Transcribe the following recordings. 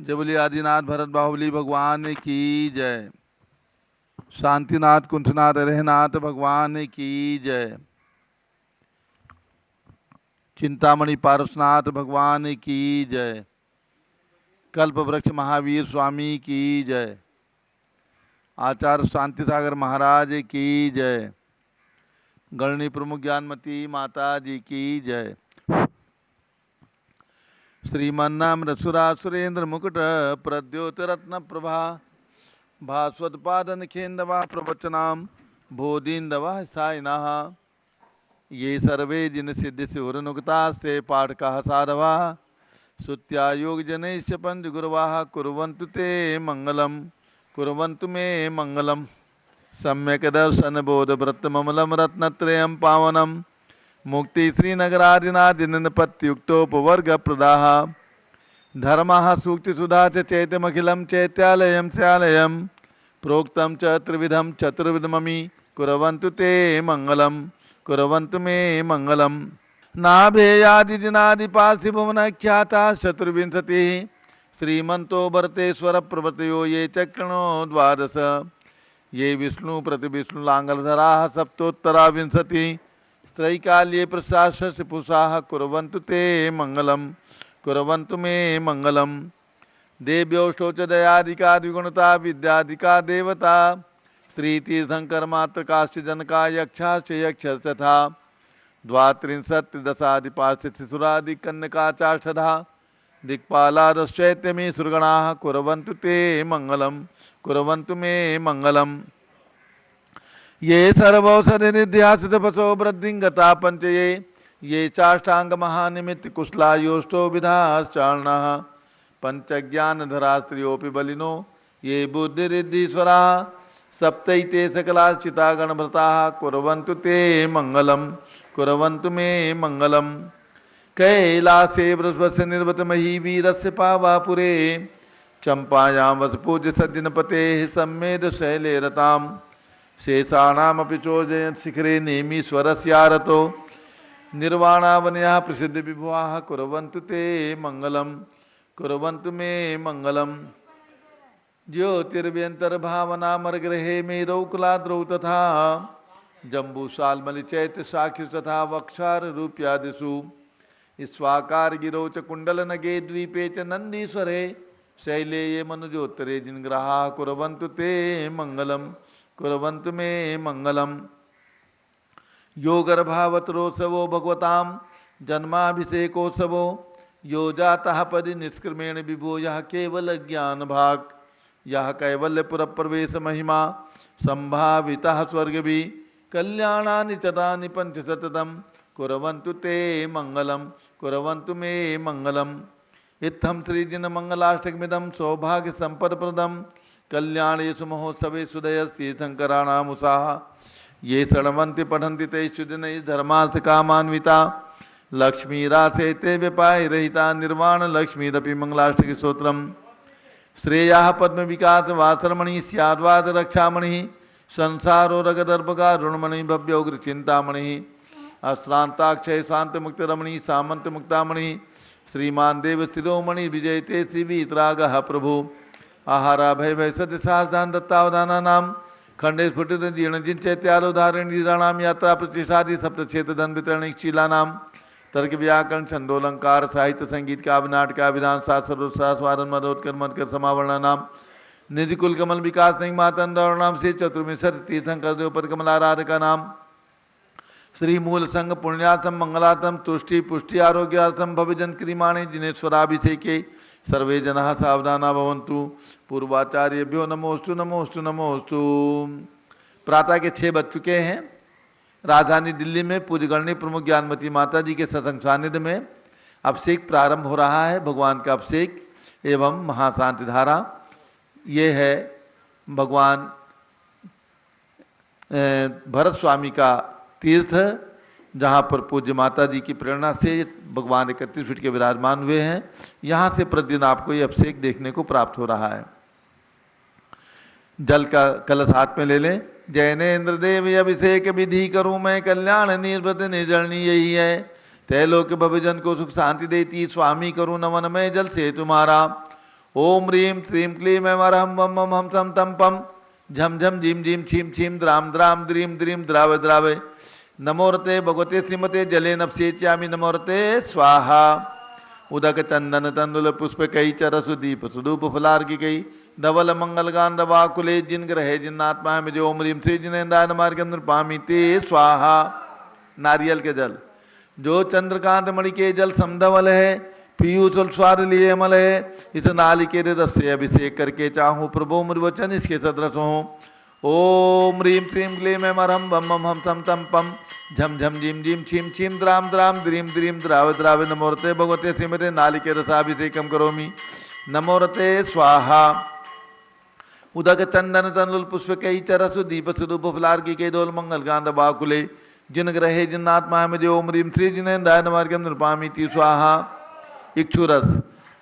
जय बोलिए आदिनाथ भरत बाहुबली भगवान की जय। शांतिनाथ कुंठनाथ रहनाथ भगवान की जय। चिंतामणि पारसनाथ भगवान की जय। कल्प वृक्ष महावीर स्वामी की जय। आचार्य शांति सागर महाराज की जय। गणनी प्रमुख ज्ञानमती माता जी की जय। श्रीमन्नाम सुरा सुरेंद्र मुकुट प्रद्योतरत्न प्रभा भास्वत्पादन खेन्दवा प्रवचनाम बोधिन्दवा साइनः ये सर्वे जिन सिद्धि सिवरनुगतास्ते पाठकाः साधवा सुत्या योग जनैश्च पंच गुरुवाः कुर्वन्तु ते मंगलम कुर्वन्तु मे मंगलम सम्यक दर्शन बोध व्रत ममलम रत्नत्रयं पावनम मुक्ति श्रीनगरादिनादिनपत्युक्तोपवर्ग प्रदाः धर्मः सूक्ति सुधा च चैतमखिलं चैत्यालयं स्यालयं प्रोक्तं च त्रिविधं चतुर्विधममि कुर्वन्तु ते मंगलम कुर्वन्तु मे मंगलम नाभेयादिदिनादिपार्थिभुवनख्याता चतुर्विंशतिः श्रीमन्तो भरतेश्वर प्रवृतयो ये चक्रणो द्वादश ये विष्णु प्रतिविष्णुलाङ्गलधराः सप्तोत्तरा विंशति स्त्रैकाल्ये प्रशास्य पुषाः कुर्वन्तु ते मंगलम कुर्वन्तु मे मंगलम देव्यो शोचदयादिका द्विगुणता विद्यादिका देवता श्रीतीर्थंकर मात्रकाश्च जनका यक्षाश्च यक्षश्च तथा द्वात्रिंशत्दशादिपार्श्वसुरादिकन्यकाचाष्टधा दिक्पालादश्चैत्यमी सुरगणाः कुर्वन्तु ते मंगलम कुर्वन्तु मे मंगलम ये सर्वौषधिनिध्यासितपसो वृद्धिङ्गता पञ्चये ये चाष्टाङ्गमहानिमित्त कुशलायोष्टो विधाश्चार्णः पंचज्ञानधरा स्त्रियोऽपि बलिनो ये बुद्धिरिद्धीश्वराः सप्तैते सकलाश्चिता गणभृताः कुर्वन्तु ते मंगलम कुर्वन्तु मे मंगलम कैलासे वृषभस्य निर्वतमही वीरस्य पावापुरे चंपायां वसपूज्य सज्जनपतेः सम्मेद शैले रताम् शेषाणामपि चोजयन् शिखरे नेमीश्वरस्यारतो निर्वाणावन्याः प्रसिद्ध विभुवाः कुर्वन्तु ते मंगलम कुर्वन्तु मे मंगलम ज्योतिर्व्यंतर्भावनामर्गृहे मेरौकुलाद्रौ तथा जम्बूसाल्मलिचैत्य साक्षि तथा वक्षार रूप्यादिषु स्वाकार गिरौ च कुंडलनगे द्वीपे च नंदीश्वरे शैले ये मनुजोत्तरे जिनग्रहा कुर्वन्तु ते मंगलम कुर्वन्तु मे मंगलम यो गर्भावतरोत्सवो भगवतां जन्माभिषेकोत्सवो यो जातः पदि निष्क्रमेण विभो यः केवल ज्ञान भाग यह कैवल्यपुर प्रवेश महिमा संभावितः स्वर्गभि कल्याणानि चतानि पंचशतम् कुर्वन्तु ते मंगलम कुर्वन्तु मे मंगलम इत्थं श्रीजिन मंगलाष्टकमिदं सौभाग्य संपदप्रदं कल्याणेषु महोत्सवेषु दयस्तीर्थंकराणामुषाः ये शृण्वन्ति पठन्ति तैषु दिनैः धर्मार्थकामान्विता लक्ष्मीरासे ते व्यपायरहिता निर्वाण लक्ष्मीरपि मंगलाष्टक स्तोत्रम् श्रेयाः पद्मविकास वासरमणि स्याद्वाद रक्षामणि संसारो रगदर्भगा ऋणमणि भव्योग्र चिंतामणि अश्रांताक्षय शांत मुक्त रमणी सामंत मुक्तामणि श्रीमान देव शिरोमणि विजयते श्री वीतरागः प्रभु आहारा भय भय सत्य सावधान दत्तावधाना नाम खंडे स्फुटित जीर्ण जिनचैत्यालोधारण निराणाम यात्रा प्रतिष्ठादि सप्तक्षेत्र धन वितरण शीला नाम तर्क व्याकरण छंदोलंकार साहित्य संगीत काव्य नाटक विधान शास्त्र स्वारण मदोत्कर मदकर समावरण नाम निधि कुल कमल विकास सिंह मातंदौर नाम से चतुर्विंशति तीर्थंकर देवपद कमलाराधिका नाम श्री मूल संघ पुण्यार्थम मंगलार्थम तुष्टि पुष्टि आरोग्यार्थम भविजन क्रियमाणे जिनेश्वराभिषेके सर्वे जनाः सावधाना भवन्तु पूर्वाचार्यभ्यो नमोस्तु नमोस्तु नमोस्तु। प्रातः के 6 बज चुके हैं। राजधानी दिल्ली में पूज्य गणनी प्रमुख ज्ञानमती माता जी के सत्संग सानिध्य में अभिषेक प्रारंभ हो रहा है। भगवान का अभिषेक एवं महाशांति धारा ये है भगवान भरत स्वामी का तीर्थ, जहाँ पर पूज्य माता जी की प्रेरणा से भगवान 31 फीट के विराजमान हुए हैं। यहाँ से प्रतिदिन आपको ये अभिषेक देखने को प्राप्त हो रहा है। जल का कलश हाथ में ले लें। जैनेन्द्र देव अभिषेक विधि करूँ मैं कल्याण निर्वृत निर्जरणी यही है। तैलोक भवजन को सुख शांति देती स्वामी करूँ नमन मैं जल से तुम्हारा। ओम ह्रीं श्रीं क्लीं ऐं अरहं वं मं हम सं तं पं झम झम झीं झीं छीं छीं द्रां द्रां द्रीं द्रीं द्रावय द्रावय। नमोरते भगवते श्रीमते जले नपसेच्यामि नमोरते स्वाहा। उदक चंदन तंदुल पुष्प कई चरसु दीप सुधूप फलार्घि कई धवल मंगल गान दवाकुले जिन ग्रहे जिन्नात्मा में जो ओम ह्रीं श्री जिनेन्द्राय मार्ग नृपामि ते स्वाहा। नारियल के जल जो चंद्रकांत मणि के जल समधवल है, पीयूष स्वाद लिए अमल है, इस नालिके रस से अभिषेक करके चाहूँ प्रभु मुझ वचन इसके सदृश हो। ओम ह्रीं श्रीं क्लीं ऐं अरहं वं मं हम सं तं पं झम झम झीं झीं छीं छीं द्रां द्रां द्रीं द्रीं द्रावय द्रावय। नमोरते भगवते श्रीमते नालिके रसाभिषेकं करोमि नमोरते स्वाहा। उदक चंदन तंदुल पुष्प कई चरसु दीप सुधूप फलार्घि के डोल मंगल गांध बाकुले जिन ग्रहे जिन्नात्मा में जो ओम ह्रीं श्री जिनेन्द्राय मार्ग नृपामि ते स्वाहा। इक्षुरस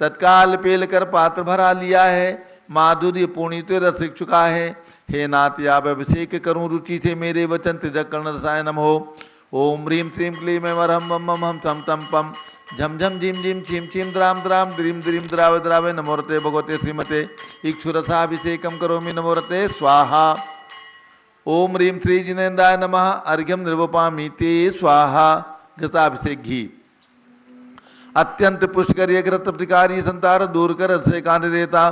तत्काल पेल कर पात्र भरा लिया है, माधुर्य पूर्णित रस चुका है। हे नाथ आप अभिषेक करूं रुचि से मेरे वचन तिजक कर्ण रसाय नमो। ओम ह्रीं श्रीं क्लीं ऐं अरहं वं मं हम सं तं पं झम झम झीं झीं छीं छीं द्रां द्रां द्रीं द्रीं द्रावय द्रावय। नमोरते भगवते श्रीमते इक्षुरसाभिषेकं करोमि नमोरते स्वाहा। ओम ह्रीं श्री जिनेन्द्राय नमः अर्घ्यम निर्वपामि ते स्वाहा। घृताभिषेक घी अत्यंत पुष्कर एक रत्नकारी संतार दूर कर से कांड देता।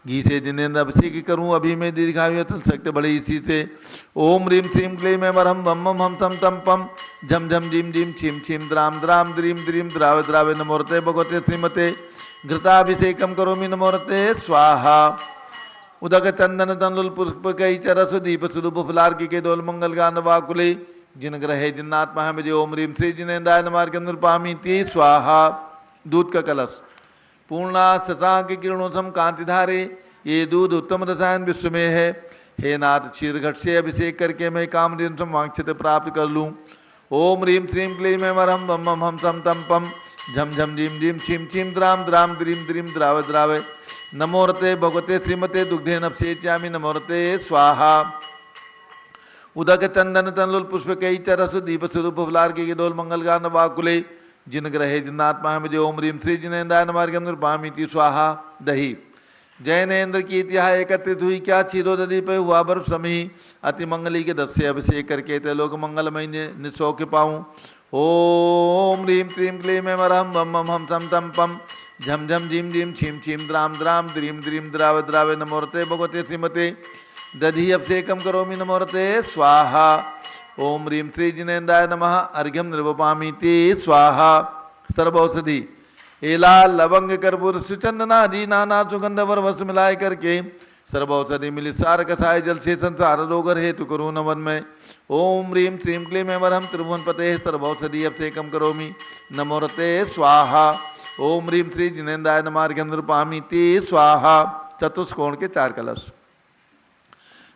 घी से जिनेन्द्र अभिषेक करूं अभी मैं दीर्घायु चल सकते बड़े इसी से। ओम ह्रीं श्रीं क्लीं ऐं अरहं वं मं हम सं तं पं झम झम झीं झीं छीं छीं द्रां द्रां द्रीं द्रीं द्रावय द्रावय। नमोरते भगवते श्रीमते घृताभिषेकं करोमि नमोरते स्वाहा। उदक चंदन तंदुल पुष्प कई चरसु दीप सुधूप फलार्घि के डोल मंगल गान वाकुले जिन ग्रहे जिन्नात्मा में जो ओम ह्रीं श्री जिनेन्द्राय मार्ग नृपामि ते स्वाहा। दूध का कलश पूर्णा शशांक किरणों सम कांति धारे, ये दूध उत्तम रसायन विश्व में है। हे नाथ क्षीर घट से अभिषेक करके मैं कामधेनु सम वांछित प्राप्त कर लूँ। ओम ह्रीं श्रीं क्लीं ऐं अरहं वं मं हम सं तं पं झम झम झीं झीं छीं छीं द्रां द्रां द्रीं द्रीं द्रावय द्रावय। नमोरते भगवते श्रीमते दुग्धे नपसेच्यामि नमोरते स्वाहा। उदक चंदन तंदुल पुष्प कई चरसु दीप स्वरूप फलार्घि के डोल मंगल गान वाकुले जिन ग्रहे जिन्नात्मा में जो ओम ह्रीं श्री जिनेन्द्राय मार्ग नृपामि ते स्वाहा। दही जैनेन्द्र की इतिहास एकत्रित हुई क्या क्षीरो दधी पे हुआ बर्फ समी अति मंगली के दस से अभिषेक करके त्रैलोक मंगलमय निसौख्य पाऊँ। ओम ह्रीं श्रीं क्लीं ऐं अरहं वं मं हम सं तं पं झम झम झीं झीं छीं छीं द्रां द्रां द्रीं द्रीं द्रावय द्रावय। नमोरते भगवते श्रीमते दधि अभिषेकं करोमि नमोरते स्वाहा। ओम ह्रीं श्री जिनेन्द्राय नमः अर्घ्यम निर्वपामि ते स्वाहा। सर्वौषधि एला लवंग कर्पूर सुचंदनादि नाना सुगंध वरवस मिलाए करके सर्वौषधि मिली सार कसाय जल से संसार रोगर हेतु करो नवन में। ओम ह्रीं श्रीं क्लीं ऐं अरहं त्रिभुवन पते सर्वौषधि अभिषेकं करोमि नमोरते स्वाहा। ओम ह्रीं श्री जिनेन्द्राय नमः अर्घ्यम निर्वपामि ते स्वाहा। चतुष्कोण के 4 कलश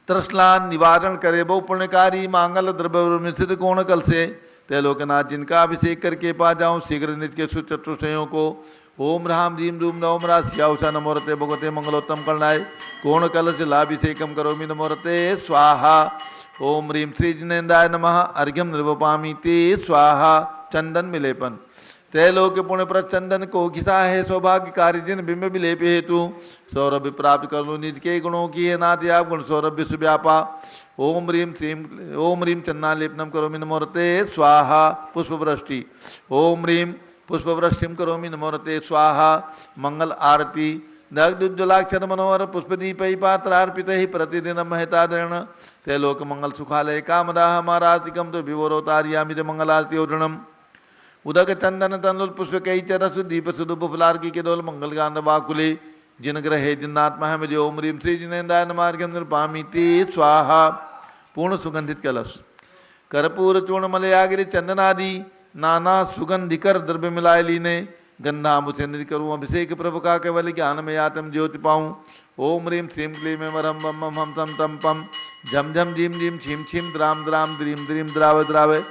तृष्णा निवारण करे बहु पुण्यकारी मांगल द्रव्य मिश्रित कोण कल से त्रैलोकनाथ जिनका अभिषेक करके पा जाऊं शीघ्र नित्य के सुचतुष्टयों को। ओम राम जीम रूम नवम राशियाउषा नमोरते भगवते मंगलोत्तम करणाय कोण कलश लाभिषेकम करोमि नमोरते स्वाहा। ओम ह्रीं श्री जिनेन्द्राय नमः अर्घ्यम निर्वपामि ते स्वाहा। चंदन मिलेपन त्रैलोक्य पुण्य पर चंदन को घिसा है सौभाग्य कार्य जिन बिंब विलेप हेतु सौरभ्य प्राप्त कर लो निज के गुणों की है नाथ आप गुण सौरभ्य सुव्यापा। ओम ह्रीं चन्नालेपनम करोमि नमोरते स्वाहा। पुष्पवृष्टि ओम ह्रीं पुष्पवृष्टिम करोमि नमोरते स्वाहा। मंगल आरती दग्धुज्ज्वलाक्षर मनोहर पुष्पदीपै पात्रार्पित ही प्रतिदिन महतादृण त्रैलोक मंगल सुखालय कामदाह मारातिकम तो विवरोतार्यामि मंगलारती ओढ़णम। उदक चंदन तंदुल पुष्प कई चरसु दीप सुधूप फलार्घि के डोल मंगल गान वाकुले जिन ग्रहे जिन्नात्मा है मुझे ओम ह्रीं श्री जिनेन्द्राय मार्ग नृपामि ते स्वाहा। पूर्ण सुगंधित कलश कर्पूर चूर्ण मलयागिरी चंदनादि नाना सुगंधिकर द्रव्य मिलाए लीने गंधाम्बु से निधि करूँ अभिषेक प्रभु का केवल ज्ञान में आत्म ज्योति पाऊँ। ओम ह्रीं श्रीं क्लीं ऐं अरहं वं मं हम सं तं पं झम झम झीं झीं छीं छीं द्रां द्रां द्रीं द्रीं द्रावय द्रावय।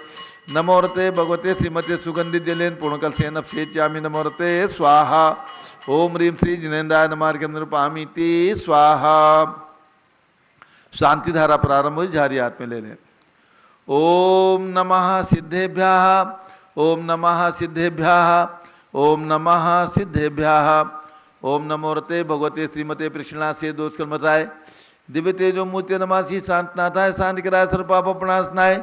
नमोरते भगवते श्रीमते सुगंधित जलेन पूर्णकल सेन अभिषेच्यामि नमोरते स्वाहा। ओम ह्रीं श्री जिनेन्द्राय मार्ग नृपामि ते स्वाहा। शांति धारा प्रारंभ हुई, झारी हाथ में ले लें। ओम नमः सिद्धेभ्यः ओम नमः सिद्धेभ्यः ओम नमः सिद्धेभ्यः ओम नमो रते भगवते श्रीमते कृष्णा से दोष कर्मताय दिव्य तेजो मूर्ति नमासी शांतनाथाय शांति कराय सर्व पाप प्रणाशनाय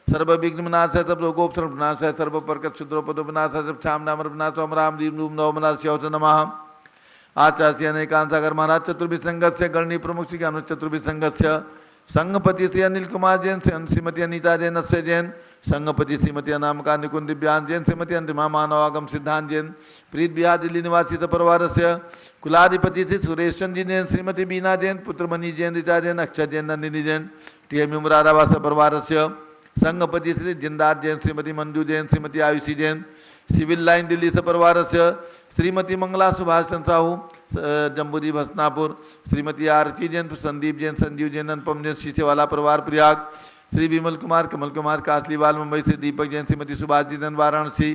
सर्व विघ्न विनाशाय सर्व रोगोपसर्ग विनाशाय सर्व प्रकट शुद्रोपद विनाशाय सर्व छाम नाम विनाश ओम राम रीम रूम नव विनाश नमः आचार्य अनेकांत सागर महाराज चतुर्भि संघस्य गणनी प्रमुख श्री ज्ञान चतुर्भि संघस्य संघपति श्री अनिल कुमार जैन श्रीमती अनिता जैन अस्य जैन संघपति श्रीमती अनामिका निकुंज दिव्यान जैन श्रीमती अंतिमा मानवागम सिद्धांत जैन प्रीत बिहार दिल्ली निवासी परिवार से कुलाधिपति श्री सुरेश चंद्र जैन श्रीमती बीना जैन पुत्रमणि जैन ऋचा जैन अक्षय जैन नंदिनी जैन टीएम मुरादाबाद परिवार से संघपति श्री जिंदार जैन श्रीमती मंजू जैन श्रीमती आयुषी जैन सिविल लाइन दिल्ली से परिवार से श्रीमती मंगला सुभाष चंद्र साहू जम्बूदी भसनापुर श्रीमती आरती जैन संदीप जैन संजीव जैन अनुपम जैन शीशेवाला परिवार प्रयाग श्री विमल कुमार कमल कुमार कासलीवाल मुंबई से दीपक जैन श्रीमती सुभाष जी जैन वाराणसी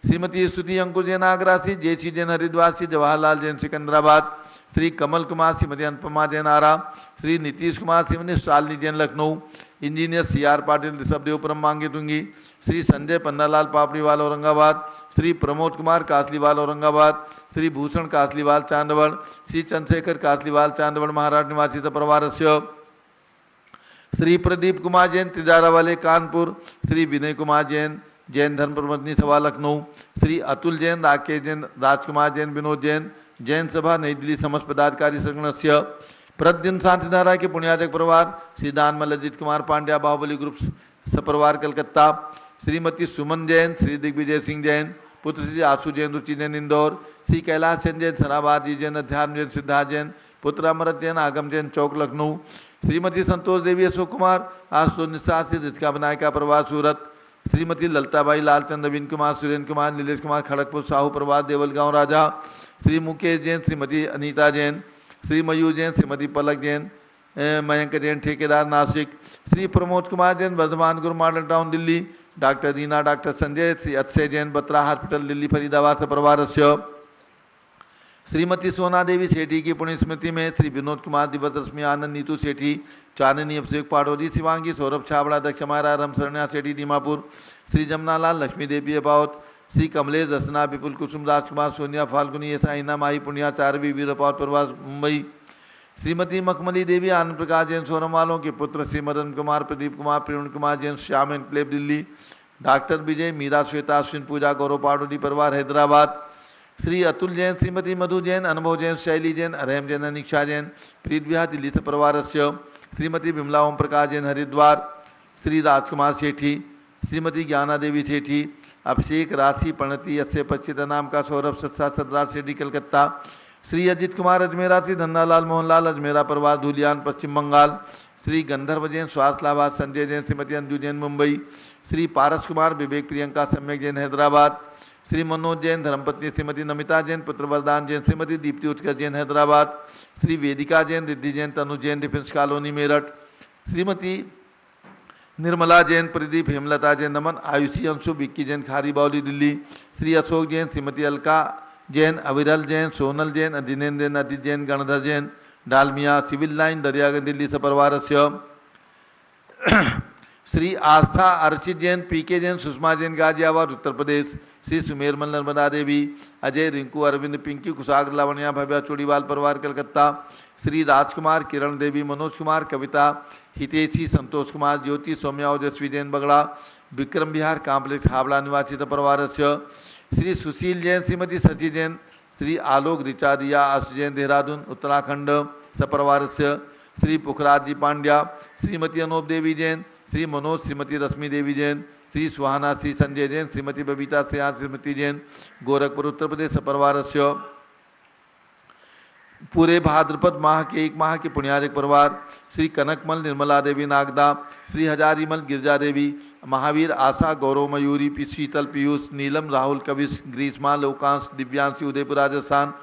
श्रीमती स्तुति अंकुर जैन आगरा से जयसी जैन हरिद्वार से जवाहरलाल जैन सिकंदराबाद श्री कमल कुमार श्रीमती अनुपमा जैन आरा श्री नीतीश कुमार श्रीमती शालिनी जैन लखनऊ इंजीनियर CR पाटिल ऋषभदेव परम मांगे दूंगी श्री संजय पन्नालाल पापड़ीवाल औरंगाबाद श्री प्रमोद कुमार कासलीवाल औरंगाबाद श्री भूषण कासलीवाल चांदवड़ श्री चंद्रशेखर कासलीवाल चांदवड़ महाराज निवासी परिवार से श्री प्रदीप कुमार जैन तिजारा वाले कानपुर श्री विनय कुमार जैन जैन धर्म प्रबंधनी सभा लखनऊ श्री अतुल जैन राकेश जैन राजकुमार जैन विनोद जैन जैन सभा नई दिल्ली समस्त पदाधिकारी संगणस्य प्रद्युन शांतिधारा के पुण्याजक परिवार श्री दानमल अजित कुमार पांड्या बाहुबली ग्रुप सपरिवार कलकत्ता श्रीमती सुमन जैन श्री दिग्विजय सिंह जैन पुत्र श्री आशु जैन रुचि जैन इंदौर श्री कैलाश चंद जैन सराबादी जैन अध्यात्म जैन सिद्धार्थ जैन पुत्र अमरत जैन आगम जैन चौक लखनऊ श्रीमती संतोष देवी अशोक कुमार आशुतोष निषाद से रितिका बनायका परिवार सूरत श्रीमती ललताबाई लालचंद अविन कुमार सुरेंद्र कुमार नीलेश कुमार खड़गपुर साहू परिवार देवलगांव राजा श्री मुकेश जैन श्रीमती अनीता जैन श्री मयूर जैन श्रीमती पलक जैन मयंक जैन ठेकेदार नासिक श्री प्रमोद कुमार जैन वर्धमान गुरु मॉडल टाउन दिल्ली डॉक्टर दीना डॉक्टर संजय श्री अक्षय जैन बत्रा हॉस्पिटल दिल्ली फरीदाबाद से परिवार से श्रीमती सोना देवी सेठी की पुण्य स्मृति में श्री विनोद कुमार दिवस रश्मि आनंद नीतू सेठी चांदनी अभिषेक पाटोदी शिवांगी सौरभ छाबड़ा दक्ष मारा राम शरण्या सेठी दीमापुर श्री जमनालाल लक्ष्मी देवी अबावत श्री कमलेश रसना विपुल कुसुम राजकुमार सोनिया फाल्गुनी साइना माही पुनिया चारवी वीरपावत परिवार मुंबई श्रीमती मखमली देवी आनंद प्रकाश जैन सोनम वालों के पुत्र श्री मदन कुमार प्रदीप कुमार प्रवीण कुमार जैन श्याम एनक्लेव दिल्ली डॉक्टर विजय मीरा श्वेता अश्विन पूजा गौरव पाटोदी परिवार हैदराबाद श्री अतुल जैन श्रीमती मधु जैन अनुभव जैन शैली जैन अरहम जैन अनिक्षा जैन प्रीत विहार दिल्ली से परिवार से श्रीमती विमला ओम प्रकाश जैन हरिद्वार श्री राजकुमार सेठी श्रीमती ज्ञाना देवी सेठी अभिषेक राशि प्रणति अस्य पच्चित नाम का सौरभ सत्सा सदराज सेठी कलकत्ता श्री अजित कुमार अजमेरा श्री धन्नालाल मोहनलाल अजमेरा परिवार धुलियान पश्चिम बंगाल श्री गंधर्व जैन स्वास्थ्य लाभार्थ संजय जैन श्रीमती अंजू जैन मुंबई श्री पारस कुमार विवेक प्रियंका सम्यक जैन हैदराबाद श्री मनोज जैन धर्मपत्नी श्रीमती नमिता जैन पुत्र वरदान जैन श्रीमती दीप्ति उत्कर्ष जैन हैदराबाद श्री वेदिका जैन रिद्धि जैन तनु जैन डिफेंस कॉलोनी मेरठ श्रीमती निर्मला जैन प्रदीप हेमलता जैन नमन आयुषी अंशु विक्की जैन खारी बावली दिल्ली श्री अशोक जैन श्रीमती अलका जैन अविरल जैन सोनल जैन अदिनेन्द्र जैन अदित जैन गणधर जैन डालमिया सिविल लाइन दरियागंज दिल्ली से परिवार श्री आस्था अर्चित जैन पीके जैन सुषमा जैन गाजियाबाद उत्तर प्रदेश श्री सुमेरमल नर्मदा देवी अजय रिंकू अरविंद पिंकी कुशाग्र लावण्या भव्या चूड़ीवाल परिवार कलकत्ता श्री राजकुमार किरण देवी मनोज कुमार कविता हितेशी संतोष कुमार ज्योति सौम्या ओजस्वी जैन बगड़ा विक्रम विहार कॉम्प्लेक्स हावड़ा निवासी परिवार श्री सुशील जैन श्रीमती सची जैन श्री आलोक ऋचा दिया अष्ट जैन देहरादून उत्तराखंड सपरिवार श्री पुखराज जी पांड्या श्रीमती अनूप देवी जैन श्री मनोज श्रीमती रश्मि देवी जैन श्री सुहाना श्री संजय जैन श्रीमती बबीता सियान श्रीमती जैन गोरखपुर उत्तर प्रदेश परिवार पूरे भाद्रपद माह के एक माह के पुण्याजक परिवार श्री कनकमल निर्मला देवी नागदा श्री हजारीमल गिरजा देवी महावीर आशा गौरव मयूरी शीतल पीयूष नीलम राहुल कविश ग्रीष्मा लोकांश दिव्यांशी उदयपुर राजस्थान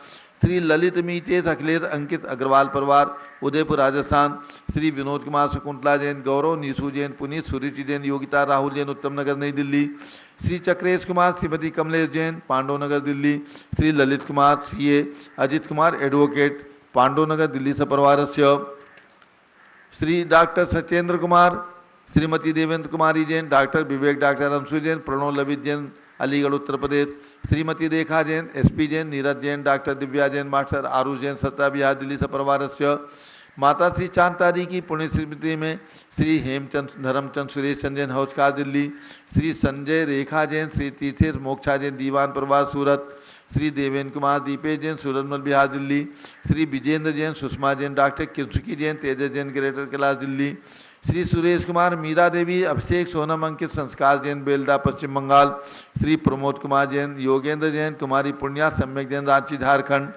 श्री ललित मीतेश अखिलेश अंकित अग्रवाल परिवार उदयपुर राजस्थान श्री विनोद कुमार शकुंतला जैन गौरव नीसू जैन पुनीत सुरुचि जैन योगिता राहुल जैन उत्तम नगर नई दिल्ली श्री चक्रेश कुमार श्रीमती कमलेश जैन पांडव नगर दिल्ली श्री ललित कुमार सीए अजित कुमार एडवोकेट पांडव नगर दिल्ली से परिवार Shri doctor Satyendra Kumar Shrimati Devendra Kumari Jain doctor Vivek doctor Anshu Jain Pranav Lavit Jain Aligarh Uttar Pradesh. Shrimati Rekha Jain, SP Jain, Neeraj Jain, doctor Divya Jain, master Aarush Jain, सत्ता बिहार दिल्ली सपरिवारस्य। माता श्री चांतारी की पुण्य स्मृति में श्री हेमचंद धर्मचंद सुरेश चंद जैन, हौजखास दिल्ली। श्री संजय रेखा जैन, श्री तीर्थेश मोक्षा जैन, दीवान परिवार सूरत। श्री देवेंद्र कुमार दीपेश जैन, सूरजमल बिहार दिल्ली। श्री विजेंद्र जैन, सुषमा जैन, डॉक्टर किंसुकी जैन, तेजस जैन, ग्रेटर कैलाश दिल्ली। श्री सुरेश कुमार, मीरा देवी, अभिषेक सोनम, अंकित, संस्कार जैन, बेलदा पश्चिम बंगाल। श्री प्रमोद कुमार जैन, योगेंद्र जैन, कुमारी पुण्या, सम्यक जैन, रांची झारखंड।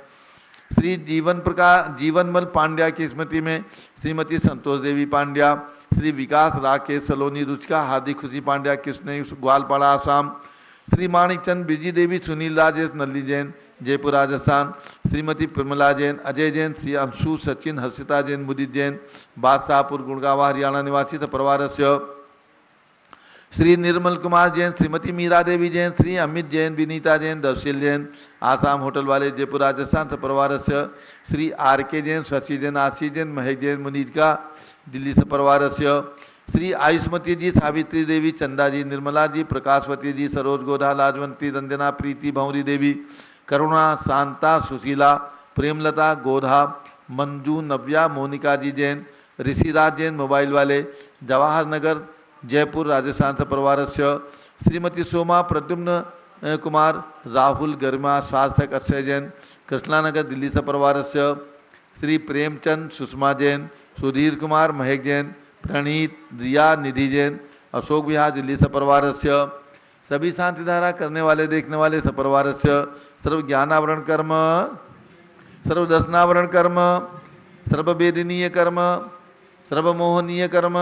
श्री जीवनमल पांड्या की स्मृति में श्रीमती संतोष देवी पांड्या। श्री विकास राकेश सलोनी रुचका, हार्दिक खुशी पांड्या, कृष्ण ग्वालपाड़ा आसाम। श्री माणिकचंद, बिजी देवी, सुनील राजेश, नल्ली जैन, जयपुर राजस्थान। श्रीमती प्रमला जैन, अजय जैन, श्री अंशु सचिन, हर्षिता जैन, मुदित जैन, बादशाहपुर गुड़गांव हरियाणा निवासी परिवारस्य। श्री निर्मल कुमार जैन, श्रीमती मीरा देवी जैन, श्री अमित जैन, विनीता जैन, दर्शिल जैन, आसाम होटल वाले, जयपुर राजस्थान सपरिवारस्य। श्री आर के जैन, शशि जैन, आशीष जैन, महेश जैन, मुनीत का दिल्ली सपरिवारस्य। श्री आयुष्मती जी, सावित्री देवी, चंदा जी, निर्मला जी, प्रकाशवती जी, सरोज गोधा, लाजवंती, रंजना, प्रीति, भंवरी देवी, करुणा, शांता, सुशीला, प्रेमलता, गोधा, मंजू, नव्या, मोनिका जी जैन, ऋषिराज जैन, मोबाइल वाले, जवाहर नगर जयपुर राजस्थान सपरिवारस्य। श्रीमती सोमा प्रद्युम्न कुमार, राहुल, गरिमा, सार्थक, अक्षय जैन, कृष्णानगर दिल्ली सपरिवारस्य। श्री प्रेमचंद, सुषमा जैन, सुधीर कुमार, महक जैन, प्रणीत, रिया, निधि जैन, अशोक विहार दिल्ली सपरिवारस्य। सभी शांति धारा करने वाले देखने वाले सपरिवारस्य। सर्व ज्ञानावरण कर्म, सर्व दर्शनावरण कर्म, सर्व वेदनीय कर्म, सर्व मोहनीय कर्म,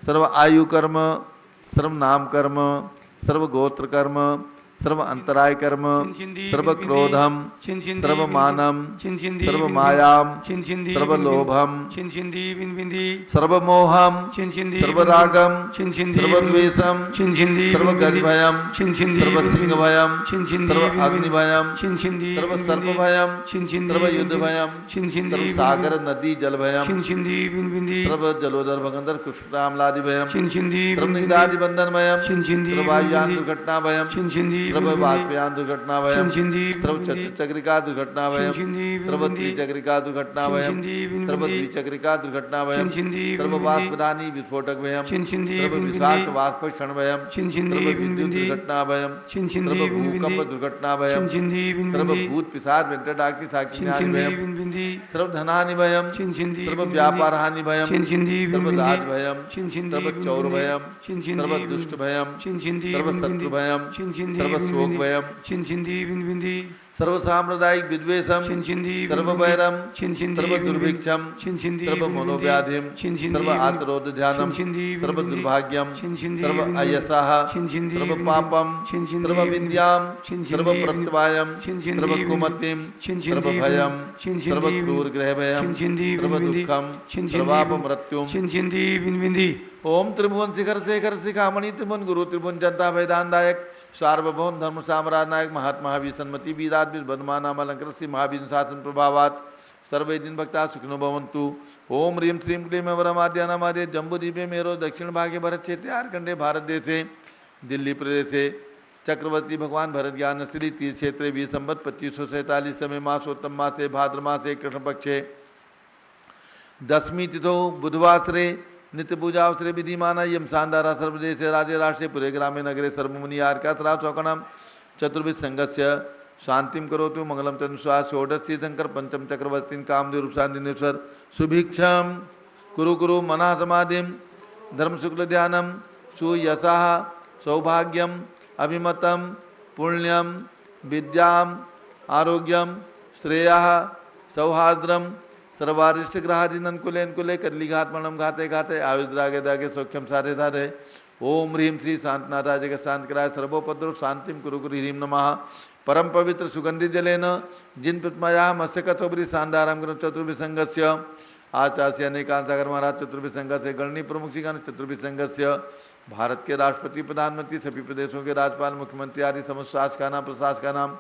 सर्व आयु कर्म, सर्व नाम कर्म, सर्व गोत्र कर्म, सर्व अंतराय कर्म, सर्व क्रोधम, सर्व मानम, सर्व मायाम, सर्व लोभम, सर्व मोहम, सर्व रागम, सर्व द्वेषम, सर्व गजभयम, सर्व सिंह भयम, सर्व अग्नि भयम, सर्व सर्प भयम, सर्व युद्ध भयम, सर्व सागर नदी जल भयम, सर्व जलोदर भगंदर कुष्ठामलादि भयम, सर्व निग्धादि बंधन भयम, सर्व वायुयान दुर्घटना भयम, सर्व वाष्पयान दुर्घटना भयम, सर्व चक्रिका दुर्घटना भयम, सर्व त्रिचक्रिका दुर्घटना भयम, सर्व द्विचक्रिका दुर्घटना भयम, सर्व वाष्पदानी विस्फोटक भयम, सर्व विषाक्त वाष्प क्षण भयम, सर्व विद्युत दुर्घटना भयम, सर्व भूकंप दुर्घटना भयम, सर्व भूत पिशाच वेंटर डाकी साक्षी भयम, सर्व धनहानि भयम, सर्व व्यापार हानि भयम, सर्व राज भयम, सर्व चौर भयम, सर्व दुष्ट भयम, सर्व शत्रु भयम, सर्व शोक भयम, सर्व सांप्रदायिक विद्वेषम, सर्व वैरम, सर्व दुर्भिक्षम, सर्व मनोव्याधिम, सर्व आत्रोध ध्यानम, सर्व दुर्भाग्यम, सर्व अयसः, सर्व पापम, सर्व विद्याम, सर्व प्रत्यवायम, सर्व कुमतिम, सर्व भयम, सर्व क्रूर ग्रह भयम, सर्व दुखम, सर्वाप मृत्युम। ओम त्रिभुवन शिखर शेखर शिखामणि त्रिभुवन गुरु त्रिभुवन जनता वेदांतायक सार्वभौम धर्म साम्राज्य नायक महात्मा महावीर सन्मति वीराद्विर बदमा नाम अलंकृत श्री महावीर शासन प्रभावात सर्वे दिन भक्ता सुखिनो भवन्तु। ओम ह्रीं श्रीं क्लीं वरमाद्यानामादे जम्बूद्वीपे मेरो दक्षिण भागे भरत क्षेत्रे आर्कंडे भारत देशे दिल्ली प्रदेशे चक्रवर्ती भगवान भरत ज्ञान श्री तीर्थ क्षेत्रे 20 संवत 2547 समय मासोत्तम मासे भाद्र मासे कृष्ण पक्षे दशमी तिथौ बुधवासरे नित्य पूजा अवसरे विधिमाना यम शानदारा सर्वदेश राज्य राष्ट्रे पुरे ग्रामे नगरे सर्वमुनि आर्कासरा चौकणम चतुर्भिद संघस्य शांतिम करोतु मंगलम तनुस्वा षोडशी शंकर पंचम चक्रवर्ती कामदेव रूपशांतिनेश्वर सुभिक्षम कुरु कुरु मना समाधिम धर्म शुक्ल ध्यानम सुयशा सौभाग्यम अभिमतम पुण्यम विद्याम आरोग्यम श्रेया सौहार्द्रम सर्वारिष्ट ग्रहादीन अनुकूले अनुकूले कदली घात मणम घाते घाते आयुष दागे दागे सौख्यम साधे साधे। ओम ह्रीं श्री शांतनाथा जगत शांत कराय सर्वोपद्रव शांतिम कुरु कुरु ह्रीं नमः। परम पवित्र सुगंधि जलेन जिन पृथ्मया मत्स्य कथोपरि शानदाराम ग्रह चतुर्भि संघस्य आचार्य अनेकांत सागर महाराज चतुर्भि संघ से गणनी प्रमुख सिंह चतुर्भि संघस्य भारत के राष्ट्रपति प्रधानमंत्री सभी प्रदेशों के राज्यपाल मुख्यमंत्री आदि समस्त शासका नाम प्रशासका नाम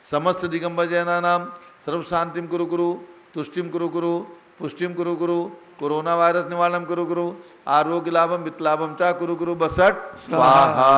समस्त दिगंबर जैना नाम सर्व शांतिम कुरु कुरु तुष्टिम कुरु कुरु पुष्टिम कुरु कुरु कोरोना वायरस निवारणम कुरु कुरु, आरोग्य लाभम वित्तलाभम चा कुरु कुरु बसट स्वाहा।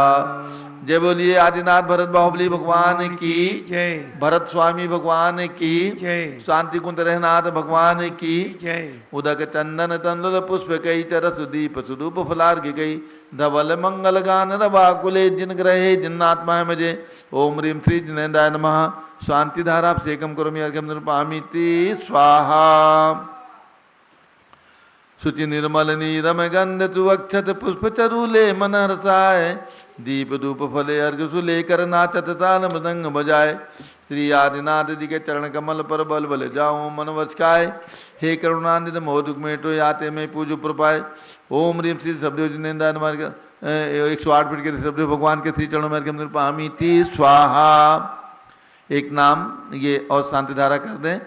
जय बोलिए आदिनाथ भरत बाहुबली भगवान की जय, भरत स्वामी भगवान की जय, शांति कुंज रहनाथ भगवान की जय। उदक चंदन तंदुल पुष्प कई चरस दीप सुदूप फलार्घ गई धवल मंगल गान रवाकुले जिन ग्रहे जिन्नात्मा है मुझे। ओम ह्रीम श्री जिनेन्द्राय नमः। शांति धारा सेकम करोमि अर्घ्यम निरूपामीति स्वाहा। शुचि निर्मल नीरम गंध सुवक्षत पुष्प चरूले मन हर्षाय दीप धूप फले अर्घ सुलेकर नाचत ताल मृदंग बजाए। श्री आदिनाथ जी के चरण कमल पर बल बल जाऊं मन वचकाय। हे करुणानिध मोदुक मेटो याते में पूजो प्रपाय। ओम रीम श्री शब्दो जिनेन्द्राय नमः। 108 फीट के शब्द भगवान के श्री चरणों में अर्घ्यम निरूपामीति स्वाहा। एक नाम ये और शांति धारा कर दें।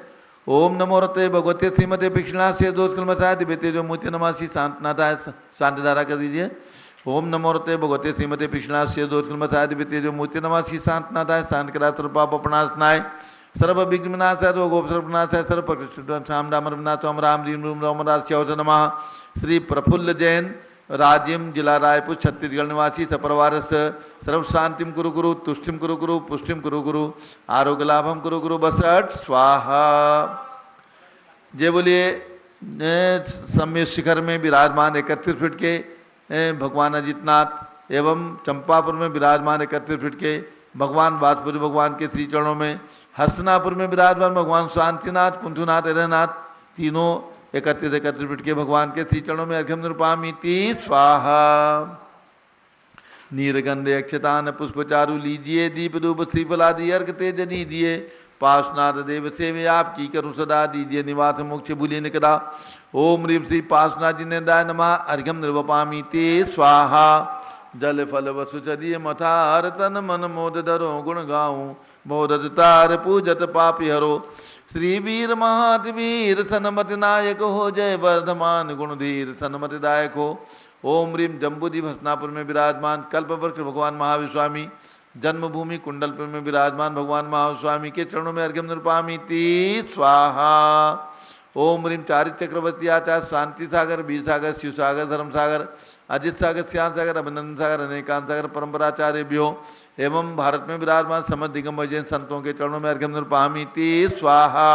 ओम नमो रते भगवते श्रीमते पिक्षणा से दोष कलमसाय दिव्यते जो मूर्ति नमासी शांतनाथाय शांति धारा कर दीजिए। ओम नमो रते भगवते श्रीमते पिक्षणा से दोष कलमसाय दिव्यते जो मूर्ति नमासी शांतनाथाय शांत करा सर्व पाप अपनाशनाय सर्व विघ्न विनाशाय रोगोप सर्वनाशाय सर्व प्रकृति शाम डामर विनाश ओम राम रीम रूम राम राज च्यौज नमः। श्री प्रफुल्ल जैन राज्यम जिला रायपुर छत्तीसगढ़ निवासी सपरिवार सर्व शांतिम कुरु गुरु तुष्टिम कुरु गुरु पुष्टिम कुरु गुरु आरोग्य लाभम कुरु गुरु बसट स्वाहा। जय बोलिए सम्य शिखर में विराजमान 31 फीट के भगवान अजितनाथ एवं चंपापुर में विराजमान 31 फीट के भगवान वासुदेव भगवान के श्री चरणों में हस्तनापुर में विराजमान भगवान शांतिनाथ कुंथुनाथ हृदयनाथ तीनों 31 फीट के भगवान के श्री चरणों में अर्घ्यम निरूपामीति स्वाहा। नीरगंधे अक्षतान पुष्पचारु लीजिए दीप धूप श्रीफलादि अर्घ तेज दीजिए। पार्श्वनाथ देव सेवे आपकी करूँ सदा दीजिए निवास मोक्ष भूलिए निकदा। ओम ह्रीम श्री पार्श्वनाथ जिनेन्द्राय नमः अर्घ्यम निरूपामीति स्वाहा। जल फल वसु चलिए मथार तन मन मोद धरो गुण गाऊं मोदत तार पूजत पापी हरो। श्री वीर महावीर सनमति नायक हो जय वर्धमान गुणधीर सनमति दायक हो। ओम ह्रीम जम्बूद्वीप हसनापुर में विराजमान कल्पवृक्ष भगवान महावीर स्वामी जन्मभूमि कुंडलपुर में विराजमान भगवान महावीर स्वामी के चरणों में अर्घ्यम निरूपामीति स्वाहा। ओम ह्रीम चारित चक्रवर्ती आचार्य शांति सागर बी सागर शिव सागर धर्म सागर अजित सागर श्याम सागर अभिनंदन सागर अनेकांत सागर परंपराचार्यभ्यो एवं भारत में विराजमान समस्त दिगंबर जैन संतों के चरणों में अर्घ्यम निरूपामीति स्वाहा।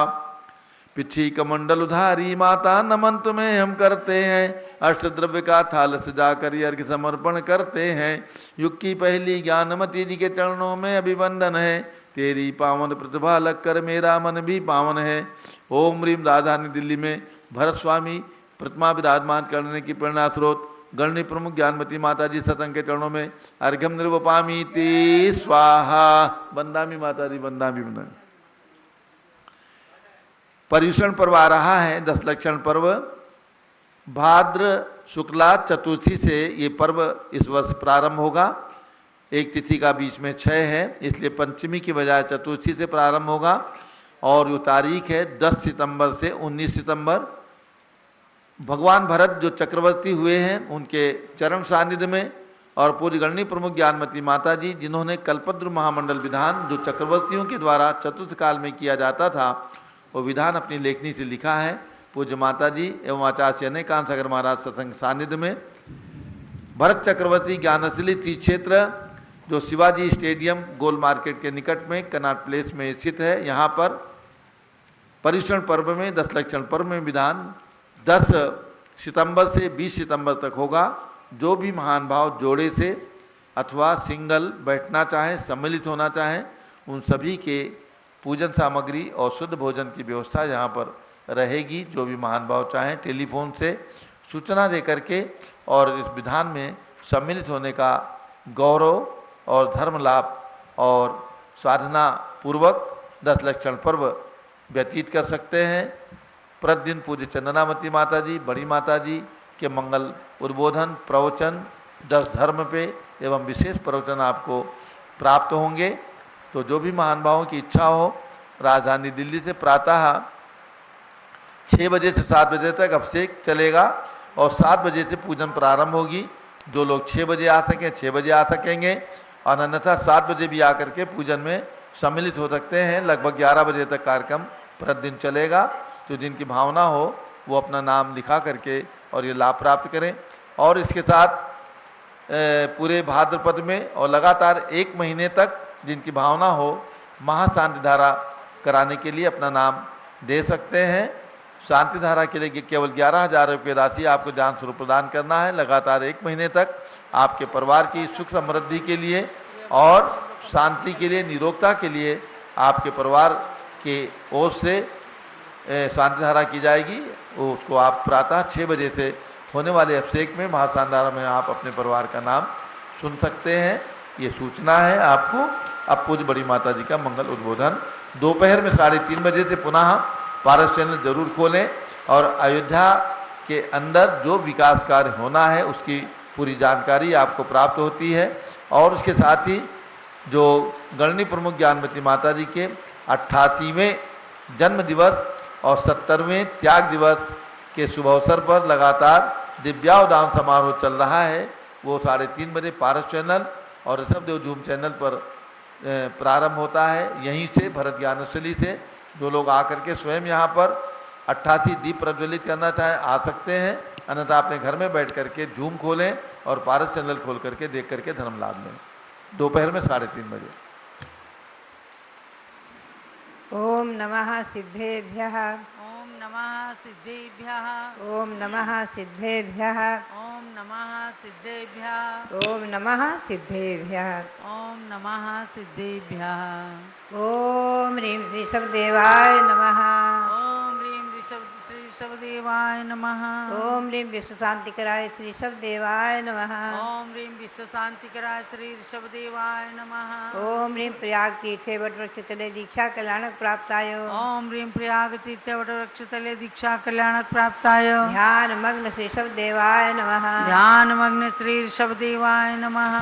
पिछी कमंडल उधारी माता नमन तुम्हें हम करते हैं अष्टद्रव्य का थाल सजा कर अर्घ्य समर्पण करते हैं। युग की पहली ज्ञानमती जी के चरणों में अभिवंदन है तेरी पावन प्रतिभा लग कर मेरा मन भी पावन है। ओम ह्रीम राजधानी दिल्ली में भरत स्वामी प्रतिमा विराजमान करने की प्रेरणा स्रोत गणनी प्रमुख ज्ञानमती माता जी सतंग के चरणों में अर्घ्यम निरूपामीति स्वाहा। बंदामी माता जी बंदामी बना। पर्युषण पर्व आ रहा है 10 लक्षण पर्व। भाद्र शुक्ला चतुर्थी से ये पर्व इस वर्ष प्रारंभ होगा। एक तिथि का बीच में 6 है इसलिए पंचमी की बजाय चतुर्थी से प्रारंभ होगा और जो तारीख है 10 सितंबर से 19 सितंबर। भगवान भरत जो चक्रवर्ती हुए हैं उनके चरण सानिध्य में और पूरी गणनी प्रमुख ज्ञानमती माता जी जिन्होंने कल्पद्रु महामंडल विधान जो चक्रवर्तियों के द्वारा चतुर्थ काल में किया जाता था वो विधान अपनी लेखनी से लिखा है। पूज्य माता जी एवं आचार्य अनेकांत सागर महाराज सत्संग सानिध्य में भरत चक्रवर्ती ज्ञानशिली तीर्थ क्षेत्र जो शिवाजी स्टेडियम गोल मार्केट के निकट में कनाट प्लेस में स्थित है। यहाँ पर पर्युषण पर्व में 10 लक्षण पर्व में विधान 10 सितंबर से 20 सितंबर तक होगा। जो भी महान भाव जोड़े से अथवा सिंगल बैठना चाहें सम्मिलित होना चाहें उन सभी के पूजन सामग्री और शुद्ध भोजन की व्यवस्था यहाँ पर रहेगी। जो भी महान भाव चाहें टेलीफोन से सूचना दे करके और इस विधान में सम्मिलित होने का गौरव और धर्म लाभ और साधना पूर्वक 10 लक्षण पर्व व्यतीत कर सकते हैं। प्रतिदिन पूज्य चंदनामती माता जी बड़ी माता जी के मंगल उद्बोधन प्रवचन 10 धर्म पे एवं विशेष प्रवचन आपको प्राप्त होंगे। तो जो भी महान भावों की इच्छा हो राजधानी दिल्ली से प्रातः 6 बजे से 7 बजे तक अभिषेक चलेगा और 7 बजे से पूजन प्रारंभ होगी। जो लोग 6 बजे आ सकें 6 बजे आ सकेंगे और अन्यथा 7 बजे भी आकर के पूजन में सम्मिलित हो सकते हैं। लगभग 11 बजे तक कार्यक्रम प्रतिदिन चलेगा। तो जिनकी भावना हो वो अपना नाम लिखा करके और ये लाभ प्राप्त करें। और इसके साथ पूरे भाद्रपद में और लगातार 1 महीने तक जिनकी भावना हो महाशांति धारा कराने के लिए अपना नाम दे सकते हैं। शांति धारा के लिए केवल 11,000 रुपये राशि आपको दान स्वरूप प्रदान करना है। लगातार 1 महीने तक आपके परिवार की सुख समृद्धि के लिए और शांति के लिए, निरोगता के लिए आपके परिवार के ओर से शांति धारा की जाएगी। उसको आप प्रातः 6 बजे से होने वाले अभिषेक में महाशांति धारा में आप अपने परिवार का नाम सुन सकते हैं। ये सूचना है आपको। अब पूज्य बड़ी माता जी का मंगल उद्बोधन दोपहर में 3:30 बजे से पुनः पारस चैनल जरूर खोलें और अयोध्या के अंदर जो विकास कार्य होना है उसकी पूरी जानकारी आपको प्राप्त होती है। और उसके साथ ही जो गणनी प्रमुख ज्ञानवती माता जी के 88वें जन्म दिवस और 70वें त्याग दिवस के शुभ अवसर पर लगातार दिव्यावदान समारोह चल रहा है। वो 3:30 बजे पारस चैनल और ऋषभदेव झूम चैनल पर प्रारंभ होता है। यहीं से भरत ज्ञानस्थली से जो लोग आकर के स्वयं यहाँ पर 88 दीप प्रज्वलित करना चाहें आ सकते हैं, अन्यथा अपने घर में बैठ करके झूम खोलें और पारस चैनल खोल करके देख करके धर्म लाभ लें दोपहर में 3:30 बजे। ओम नमः सिद्धेभ्यः। ओम नमः सिद्धेभ्यः। ओम नमः सिद्धेभ्यः। ओम नमः सिद्धेभ्यः। ओम नमः सिद्धेभ्यः। ओम नमः सिद्धेभ्यः। ओम ह्रीं श्री शब्देवाय नमः। ओम ह्रीं श्री शब्देवाय नमः। ओम ह्रीं विश्व शांतिकराय श्री शब्देवाय नमः। ओम ह्रीं विश्व शांतिकराय श्री ऋषभदेवाय नमः। ओम ह्रीं प्रयाग तीर्थे वटवृक्ष तले दीक्षा कल्याणक प्राप्ताय। ओम ह्रीं प्रयाग तीर्थे वटवृक्ष तले दीक्षा कल्याणक प्राप्ताय। ध्यान मग्न श्री शब्देवाय नमः। ध्यान मग्न श्री ऋषभदेवाय नमः।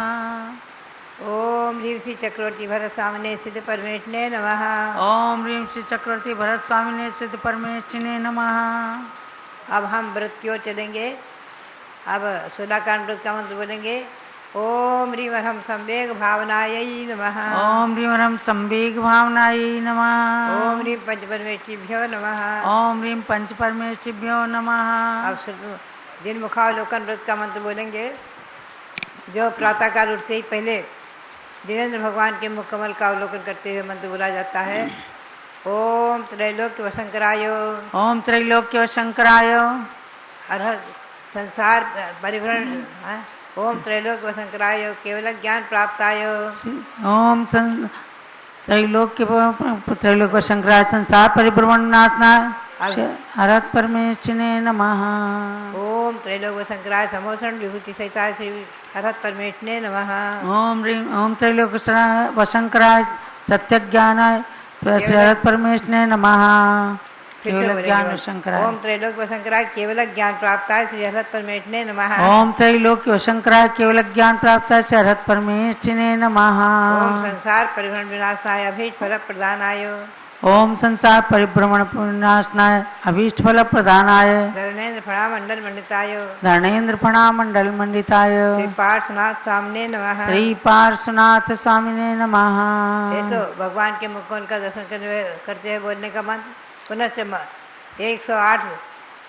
ओम ह्रीं श्री चक्रवर्ती भरत स्वामिने सिद्ध परमेश्वरे नमः। ओम ह्रीं श्री चक्रवर्ती भरत स्वामिने सिद्ध परमेश्वरे नमः। अब हम व्रत की ओर चलेंगे। अब 16 कांड व्रत का मंत्र बोलेंगे। ओम ह्रीं वरहम संवेग भावनायै नमः। ओम ह्रीं वरहम संवेग भावनायै नमः। ओम ह्रीं पंच परमेष्ठिभ्यो नमः। ओम ह्रीं पंच परमेष्ठिभ्यो नमः। अब दिन मुखावलोकन व्रत का मंत्र बोलेंगे। जो प्रातःकाल उठते ही पहले दिनेंद्र भगवान के मुख कमल का अवलोकन करते हुए मंत्र बोला जाता है। ओम त्रैलोक्य वशंकराय। ओम त्रैलोक्य वशंकराय। अरहत संसार परिभ्रमण। ओम त्रैलोक्य वशंकराय केवल ज्ञान प्राप्ताय। ओम त्रैलोक्य वशंकराय संसार परिभ्रमण नाशनाय अरहत परमेश्वरे नमः। ओम त्रैलोक्य वशंकराय समोषण विभूति सहिताय श्री अरहत परमेश्वरे नमः। ओम त्रैलोक्य वशंकराय सत्य ज्ञानाय अरहत परमेश्वरे नमः। केवल ज्ञान वशंकराय। ओम त्रैलोक्य वशंकराय केवल ज्ञान प्राप्ताय श्री अरहत परमेश्वरे नमः। ओम त्रैलोक्य वशंकराय केवल ज्ञान प्राप्ताय श्री अरहत परमेश्वरे नमः। ओम संसार परिभ्रमण विनाशाय अभीष्ट फल प्रदानाय। ओम संसार परिभ्रमण विनाशनाय अभीष्ट फल प्रदानाय धरणेन्द्र फणा मंडल मंडिताय। धरणेन्द्र फणा मंडल मंडिताय श्री पार्श्वनाथ स्वामिने नमः। श्री पार्श्वनाथ स्वामिने नमः। ये तो भगवान के मुख का दर्शन करते हुए बोलने का मंत्र। पुनश्च 108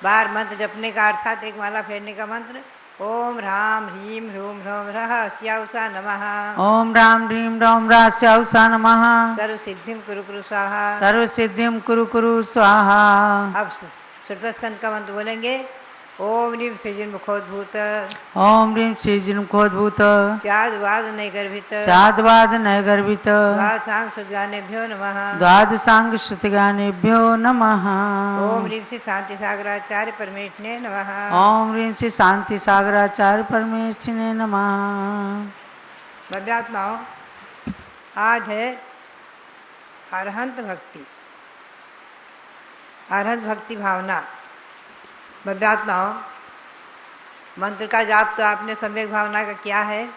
बार मंत्र जपने का अर्थात एक माला फेरने का मंत्र। ओम ह्रां ह्रीं ह्रूं ह्रौं ह्रः स्याउषा नमः। ओम राम ह्रीं ह्रौं ह्रः स्याउषा नमः। सर्व सिद्धिं कुरु कुरु स्वाहा। सर्व सिद्धिं कुरु कुरु स्वाहा। अब श्रुतस्कंद का मंत्र बोलेंगे। ओम ह्रीं सृजन मुखोद्भूत। ओम ह्रीं सृजन मुखोद्भूत। स्याद्वाद नैगर्भित। स्याद्वाद नैगर्भित। द्वादशांग श्रुतगानेभ्यो नमः। द्वादशांग श्रुतिगानेभ्यो नमः। ओम ह्रीं श्री शांति सागराचार्य परमेश्वरे नमः। ओम ह्रीं श्री शांति सागराचार्य परमेश्वरे नमः। भव्यात्माओं, आज है अरहंत भक्ति, अरहंत भक्ति भावना। भव्यात्माओं, मंत्र का जाप तो आपने सम्यक भावना का किया है,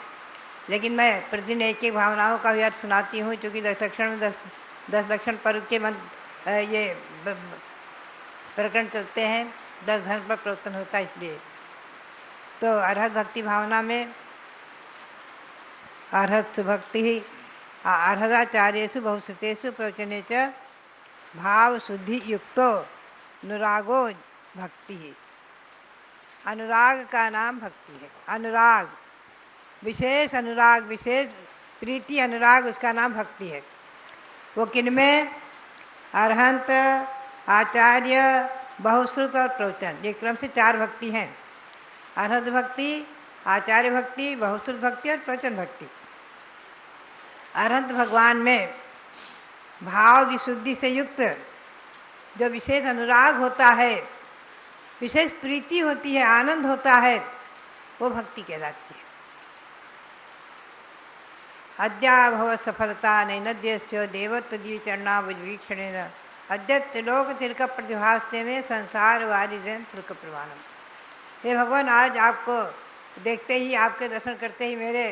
लेकिन मैं प्रतिदिन एक एक भावनाओं का भी अर्थ सुनाती हूँ, क्योंकि 10 लक्षण में 10 लक्षण पर्व के मंत्र ये प्रकरण चलते हैं, 10 धर्म पर प्रवर्तन होता है। इसलिए तो अरहत भक्ति भावना में अरहत भक्ति अर्हदाचार्येषु बहुश्रुतेषु प्रवचने च भाव शुद्धि युक्तो अनुरागो भक्ति है। अनुराग का नाम भक्ति है। अनुराग, विशेष अनुराग, विशेष प्रीति, अनुराग, उसका नाम भक्ति है। वो किनमें? अरहंत, आचार्य, बहुश्रुत और प्रवचन, ये क्रम से 4 भक्ति हैं। अरहंत भक्ति, आचार्य भक्ति, बहुश्रुत भक्ति और प्रवचन भक्ति। अरहंत भगवान में भाव विशुद्धि से युक्त जो विशेष अनुराग होता है, विशेष प्रीति होती है, आनंद होता है, वो भक्ति कहलाती है। अद्या भव सफलता नैनद्यस्य देवत्वदीय चरणाववीक्षणेन अद्य त्रिलोक तिलक प्रतिभास्ते में संसार वाली तिलक प्रमाणम। हे भगवान, आज आपको देखते ही, आपके दर्शन करते ही मेरे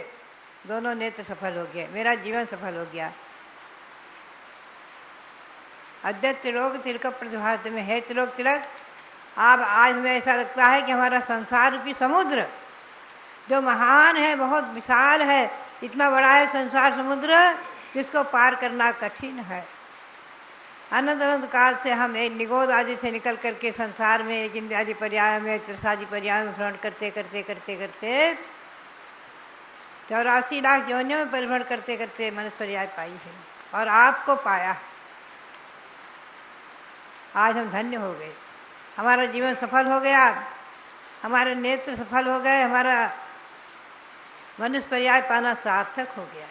दोनों नेत्र सफल हो गए, मेरा जीवन सफल हो गया। अद्य त्रिलोक तिलक प्रतिभास्ते में, है त्रिलोक तिलक, आप आज हमें ऐसा लगता है कि हमारा संसार रूपी समुद्र जो महान है, बहुत विशाल है, इतना बड़ा है संसार समुद्र जिसको पार करना कठिन है। अनंत अनंत काल से हम एक निगोद आदि से निकल करके संसार में एक इंद्रियादि पर्याय में, त्रिसादि पर्याय में भ्रमण करते करते करते करते 84 लाख योनियों में परिभ्रमण करते करते मनुष्य पर्याय पाई है और आपको पाया। आज हम धन्य हो गए, हमारा जीवन सफल हो गया, हमारे नेत्र सफल हो गए, हमारा मनुष्य पर्याय पाना सार्थक हो गया।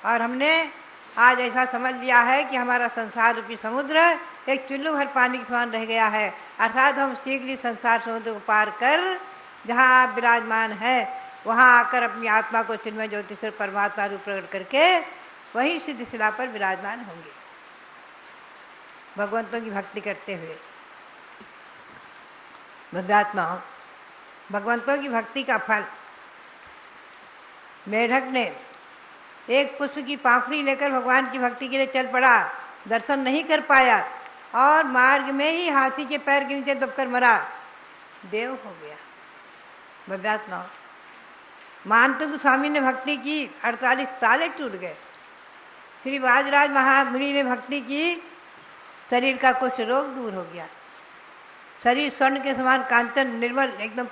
और हमने आज ऐसा समझ लिया है कि हमारा संसार रूपी समुद्र एक चुल्लू भर पानी के समान रह गया है, अर्थात हम शीघ्र संसार समुद्र को पार कर जहाँ आप विराजमान हैं वहाँ आकर अपनी आत्मा को चिन्मय ज्योति से परमात्मा रूप प्रकट करके वही सिद्ध शिला पर विराजमान होंगे, भगवंतों की भक्ति करते हुए। भव्यात्माओं, भगवंतों की भक्ति का फल, मेढक ने एक पुष्प की पाखड़ी लेकर भगवान की भक्ति के लिए चल पड़ा, दर्शन नहीं कर पाया और मार्ग में ही हाथी के पैर के नीचे दबकर मरा, देव हो गया। भव्यात्माओं, मानतुंग स्वामी ने भक्ति की, 48 ताले टूट गए। श्री वाजराज महामुनि ने भक्ति की, शरीर का कुछ रोग दूर हो गया, शरीर स्वर्ण के समान कांचन निर्मल एकदम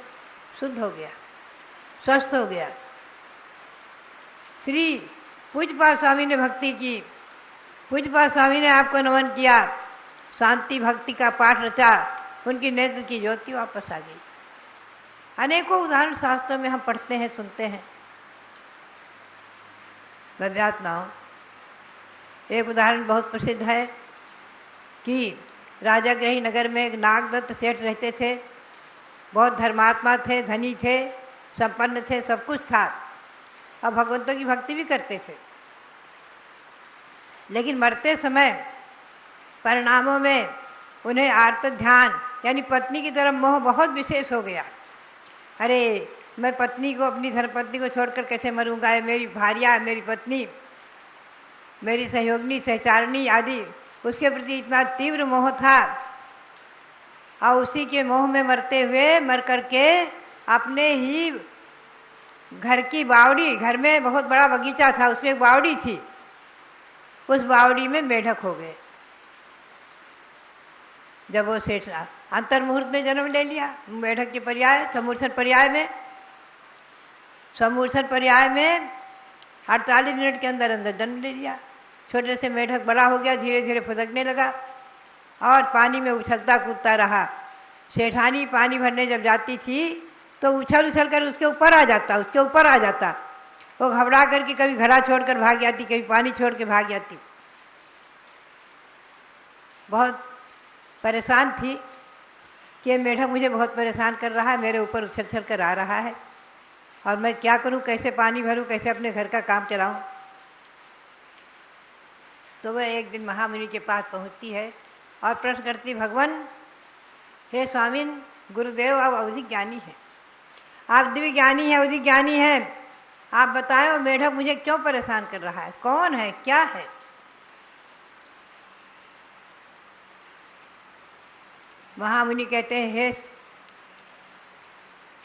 शुद्ध हो गया, स्वस्थ हो गया। श्री पूज्यपाद स्वामी ने भक्ति की, पूज्यपाद स्वामी ने आपको नमन किया, शांति भक्ति का पाठ रचा, उनकी नेत्र की ज्योति वापस आ गई। अनेकों उदाहरण शास्त्रों में हम पढ़ते हैं, सुनते हैं। भव्यात्माओं, एक उदाहरण बहुत प्रसिद्ध है कि राजाग्रही नगर में एक नागदत्त सेठ रहते थे, बहुत धर्मात्मा थे, धनी थे, संपन्न थे, सब कुछ था और भगवंतों की भक्ति भी करते थे। लेकिन मरते समय परिणामों में उन्हें आर्त ध्यान यानी पत्नी की तरफ मोह बहुत विशेष हो गया। अरे मैं पत्नी को, अपनी धर्मपत्नी को छोड़कर कैसे मरूंगा, है मेरी भार्या, मेरी पत्नी, मेरी सहयोगिनी, सहचारिणी आदि, उसके प्रति इतना तीव्र मोह था और उसी के मोह में मरते हुए मर करके अपने ही घर की बावड़ी, घर में बहुत बड़ा बगीचा था, उसमें एक बावड़ी थी, उस बावड़ी में मेढक हो गए। जब वो सेठ अंतर मुहूर्त में जन्म ले लिया, मेढक के पर्याय समूर्छन पर्याय में, समूर्छन पर्याय में 48 मिनट के अंदर अंदर जन्म ले लिया। छोटे से मेढक बड़ा हो गया, धीरे धीरे फुदकने लगा और पानी में उछलता कूदता रहा। सेठानी पानी भरने जब जाती थी तो उछल उछल कर उसके ऊपर आ जाता, उसके ऊपर आ जाता। वो घबरा करके कभी घड़ा छोड़कर भाग जाती, कभी पानी छोड़ के भाग जाती। बहुत परेशान थी कि मेढक मुझे बहुत परेशान कर रहा है, मेरे ऊपर उछल उछल कर आ रहा है और मैं क्या करूं, कैसे पानी भरूं, कैसे अपने घर का काम चलाऊं। तो वह एक दिन महामुनि के पास पहुंचती है और प्रश्न करती, भगवान हे स्वामिन, गुरुदेव आप अवधि ज्ञानी है, आप दिव्य ज्ञानी है, अवधि ज्ञानी है, आप बताएं वो मेढक मुझे क्यों परेशान कर रहा है, कौन है, क्या है। महामुनि कहते हैं,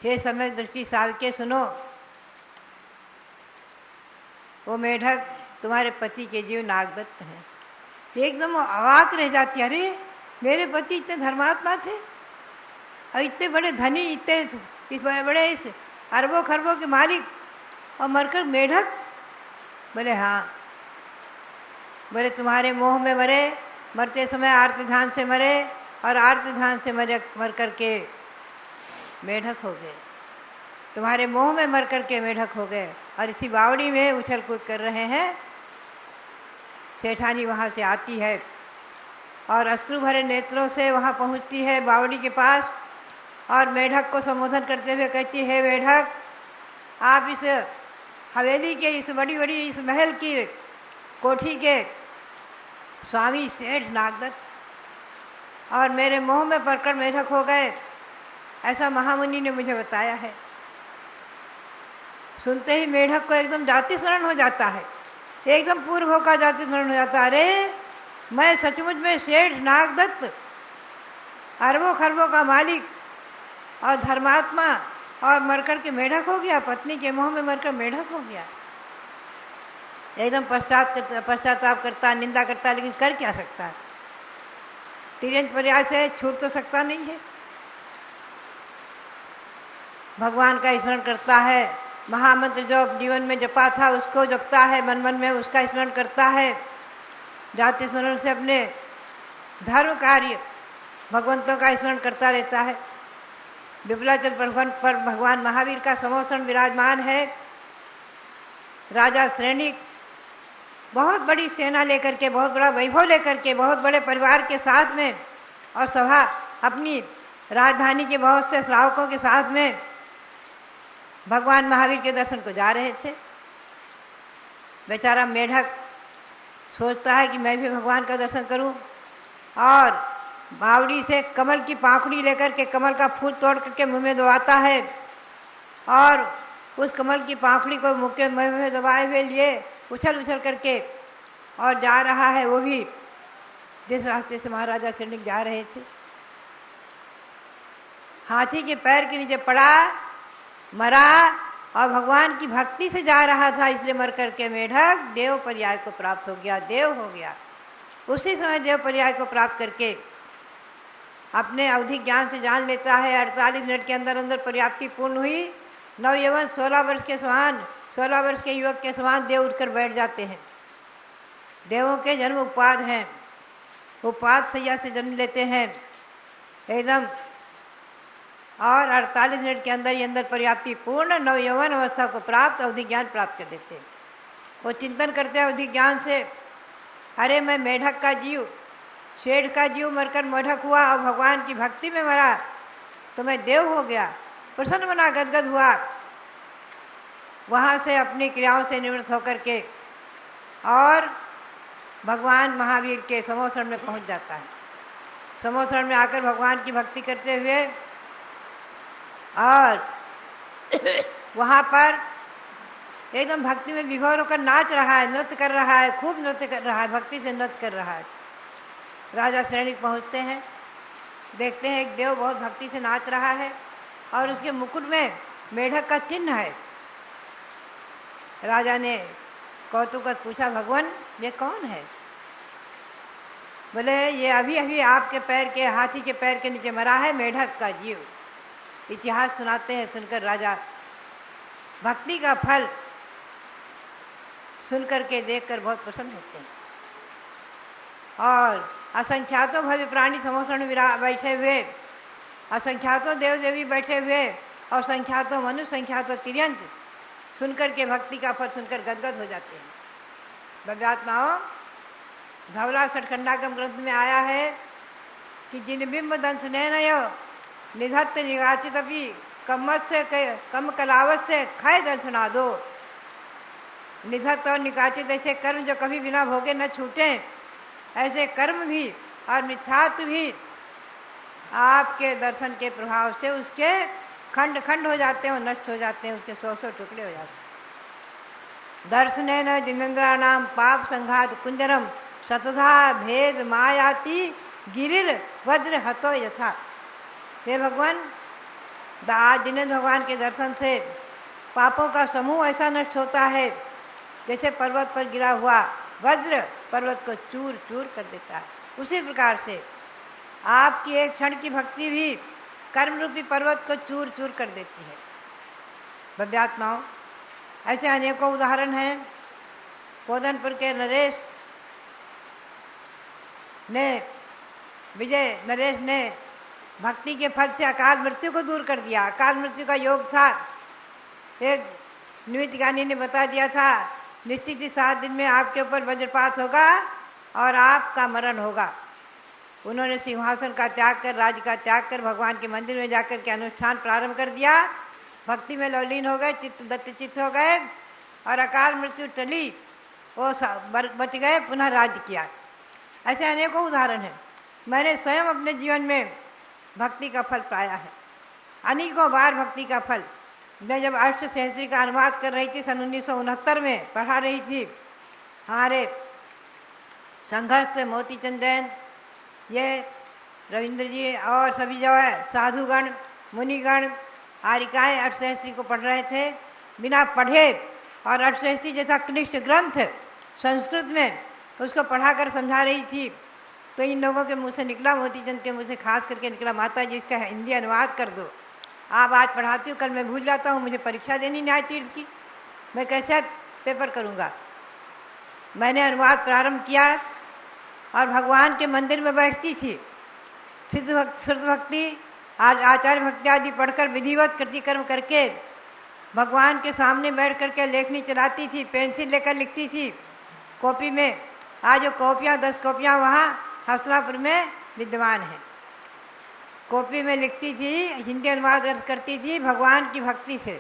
हे सम्यक दृष्टि सावके सुनो, वो मेढक तुम्हारे पति के जीव नागदत्त हैं। एकदम अवाक रह जाती, अरे मेरे पति इतने धर्मात्मा थे, और इतने बड़े धनी, इतने इस बड़े बड़े इस अरबों खरबों के मालिक, और मरकर मेढक? बोले हाँ। बोले तुम्हारे मोह में मरे, मरते समय आर्त ध्यान से मरे, और आर्त ध्यान से मर करके मेढक हो गए। तुम्हारे मोह में मर करके मेढक हो गए, और इसी बावड़ी में उछल कूद कर रहे हैं। सेठानी वहाँ से आती है और अश्रु भरे नेत्रों से वहाँ पहुँचती है बावड़ी के पास, और मेढक को संबोधन करते हुए कहती है, मेढक आप इस हवेली के, इस बड़ी बड़ी इस महल की कोठी के स्वामी सेठ नागदत्त, और मेरे मोह में पड़कर मेढक हो गए, ऐसा महामुनि ने मुझे बताया है। सुनते ही मेढक को एकदम जाति स्मरण हो जाता है, एकदम पूर्व का जाति स्मरण हो जाता है। अरे मैं सचमुच में सेठ नागदत्त, अरबों खरबों का मालिक और धर्मात्मा, और मरकर के मेढक हो गया, पत्नी के मोह में मरकर मेढक हो गया। एकदम पश्चाताप करता, निंदा करता, लेकिन कर क्या सकता है? तिर्यंत पर्याय से छूट तो सकता नहीं है। भगवान का स्मरण करता है, महामंत्र जो जीवन में जपा था उसको जपता है, मन मन में उसका स्मरण करता है। जाति स्मरण से अपने धर्म कार्य भगवंतों का स्मरण करता रहता है। विपुलाचल पर भगवान महावीर का समोषण विराजमान है। राजा श्रेणिक बहुत बड़ी सेना लेकर के, बहुत बड़ा वैभव लेकर के, बहुत बड़े परिवार के साथ में, और सभा अपनी राजधानी के बहुत से श्रावकों के साथ में भगवान महावीर के दर्शन को जा रहे थे। बेचारा मेढक सोचता है कि मैं भी भगवान का दर्शन करूं, और बावड़ी से कमल की पाखुड़ी लेकर के कमल का फूल तोड़ करके मुंह में दबाता है, और उस कमल की पाखुड़ी को मुंह के मुंह में दबाए हुए लिए उछल उछल करके और जा रहा है, वो भी जिस रास्ते से महाराजा श्रेणिक जा रहे थे। हाथी के पैर के नीचे पड़ा, मरा, और भगवान की भक्ति से जा रहा था, इसलिए मर करके मेढक देव पर्याय को प्राप्त हो गया, देव हो गया। उसी समय देव पर्याय को प्राप्त करके अपने अवधि ज्ञान से जान लेता है। 48 मिनट के अंदर अंदर पर्याप्ति पूर्ण हुई। नवयवन 16 वर्ष के समान, 16 वर्ष के युवक के समान देव उठकर बैठ जाते हैं। देवों के जन्म उपाद हैं, उपाद सैया से जन्म लेते हैं एकदम, और 48 मिनट के अंदर ही अंदर पर्याप्ति पूर्ण नवयौवन अवस्था को प्राप्त, अवधि ज्ञान प्राप्त कर देते हैं। वो चिंतन करते हैं अवधि ज्ञान से, अरे मैं मेढक का जीव, शेठ का जीव मरकर मेढक हुआ, और भगवान की भक्ति में मरा तो मैं देव हो गया। प्रसन्न मना गदगद हुआ। वहाँ से अपनी क्रियाओं से निवृत्त होकर के और भगवान महावीर के समोषण में पहुँच जाता है। समोषण में आकर भगवान की भक्ति करते हुए, और वहाँ पर एकदम भक्ति में विभोर होकर नाच रहा है, नृत्य कर रहा है, खूब नृत्य कर रहा है, भक्ति से नृत्य कर रहा है। राजा श्रेणिक पहुँचते हैं, देखते हैं एक देव बहुत भक्ति से नाच रहा है, और उसके मुकुट में मेढक का चिन्ह है। राजा ने कौतुकत पूछा, भगवान ये कौन है? बोले ये अभी अभी आपके पैर के, हाथी के पैर के नीचे मरा है, मेढक का जीव। इतिहास सुनाते हैं। सुनकर राजा भक्ति का फल सुनकर के देखकर बहुत प्रसन्न होते हैं, और असंख्यातों भव्य प्राणी समोषण में बैठे हुए, असंख्यातों देव देवी बैठे हुए, और संख्यातों मनुष्य, संख्यातों तिर्यंत सुनकर के भक्ति का फल सुनकर गदगद हो जाते हैं। भव्यात्माओं, धवला सठखंडागम ग्रंथ में आया है कि जिन बिंब दंश नयनयो निधत्त निगाचित अपि कम्मत से कम कलावत से खय दंशना दो। निधत्त और निकाचित ऐसे कर्म जो कभी बिना भोगे न छूटे, ऐसे कर्म भी और मिथ्यात्व भी आपके दर्शन के प्रभाव से उसके खंड खंड हो जाते हैं, नष्ट हो जाते हैं, उसके 100 टुकड़े हो जाते हैं। दर्शने न जिनेन्द्रा नाम पाप संघात कुंजरम शतधा भेद मायाति गिरिर वज्र हतो यथा। हे भगवान, आज जिनेन्द्र भगवान के दर्शन से पापों का समूह ऐसा नष्ट होता है जैसे पर्वत पर गिरा हुआ वज्र पर्वत को चूर चूर कर देता है। उसी प्रकार से आपकी एक क्षण की भक्ति भी कर्म रूपी पर्वत को चूर चूर कर देती है। भव्यात्माओं, ऐसे अनेकों उदाहरण हैं। पोदनपुर के नरेश ने भक्ति के फल से अकाल मृत्यु को दूर कर दिया। अकाल मृत्यु का योग था, एक निमित्त ज्ञानी ने बता दिया था, निश्चित ही 7 दिन में आपके ऊपर वज्रपात होगा और आपका मरण होगा। उन्होंने सिंहासन का त्याग कर, राज्य का त्याग कर भगवान के मंदिर में जाकर के अनुष्ठान प्रारंभ कर दिया। भक्ति में लवलीन हो गए, चित्त दत्तचित्त हो गए और अकाल मृत्यु टली, वो बच गए, पुनः राज्य किया। ऐसे अनेकों उदाहरण हैं। मैंने स्वयं अपने जीवन में भक्ति का फल पाया है, अनेकों बार भक्ति का फल। मैं जब अष्टसहस्त्री का अनुवाद कर रही थी सन 1969 में, पढ़ा रही थी, हमारे संघर्ष थे मोतीचंद जैन, ये रविंद्र जी और सभी जो है साधुगण मुनिगण आरिकाएँ अष्टसहस्त्री को पढ़ रहे थे बिना पढ़े, और अष्टसहस्त्री जैसा कनिष्ठ ग्रंथ संस्कृत में उसको पढ़ाकर समझा रही थी। तो इन लोगों के मुँह से निकला, मोतीचंद के मुँह से खास करके निकला, माता जी इसका हिंदी अनुवाद कर दो। आप आज पढ़ाती हूँ, कल मैं भूल जाता हूँ, मुझे परीक्षा देनी न्याय तीर्थ की, मैं कैसे पेपर करूँगा। मैंने अनुवाद प्रारंभ किया और भगवान के मंदिर में बैठती थी, सिद्ध भक्ति आचार्य भक्ति आदि पढ़कर विधिवत कृतिकर्म करके भगवान के सामने बैठ करके लेखनी चलाती थी, पेंसिल लेकर लिखती थी कॉपी में। आज जो कॉपियाँ 10 कॉपियाँ वहाँ हस्तिनापुर में विद्यमान हैं। कॉपी में लिखती थी, हिंदी अनुवाद करती थी भगवान की भक्ति से।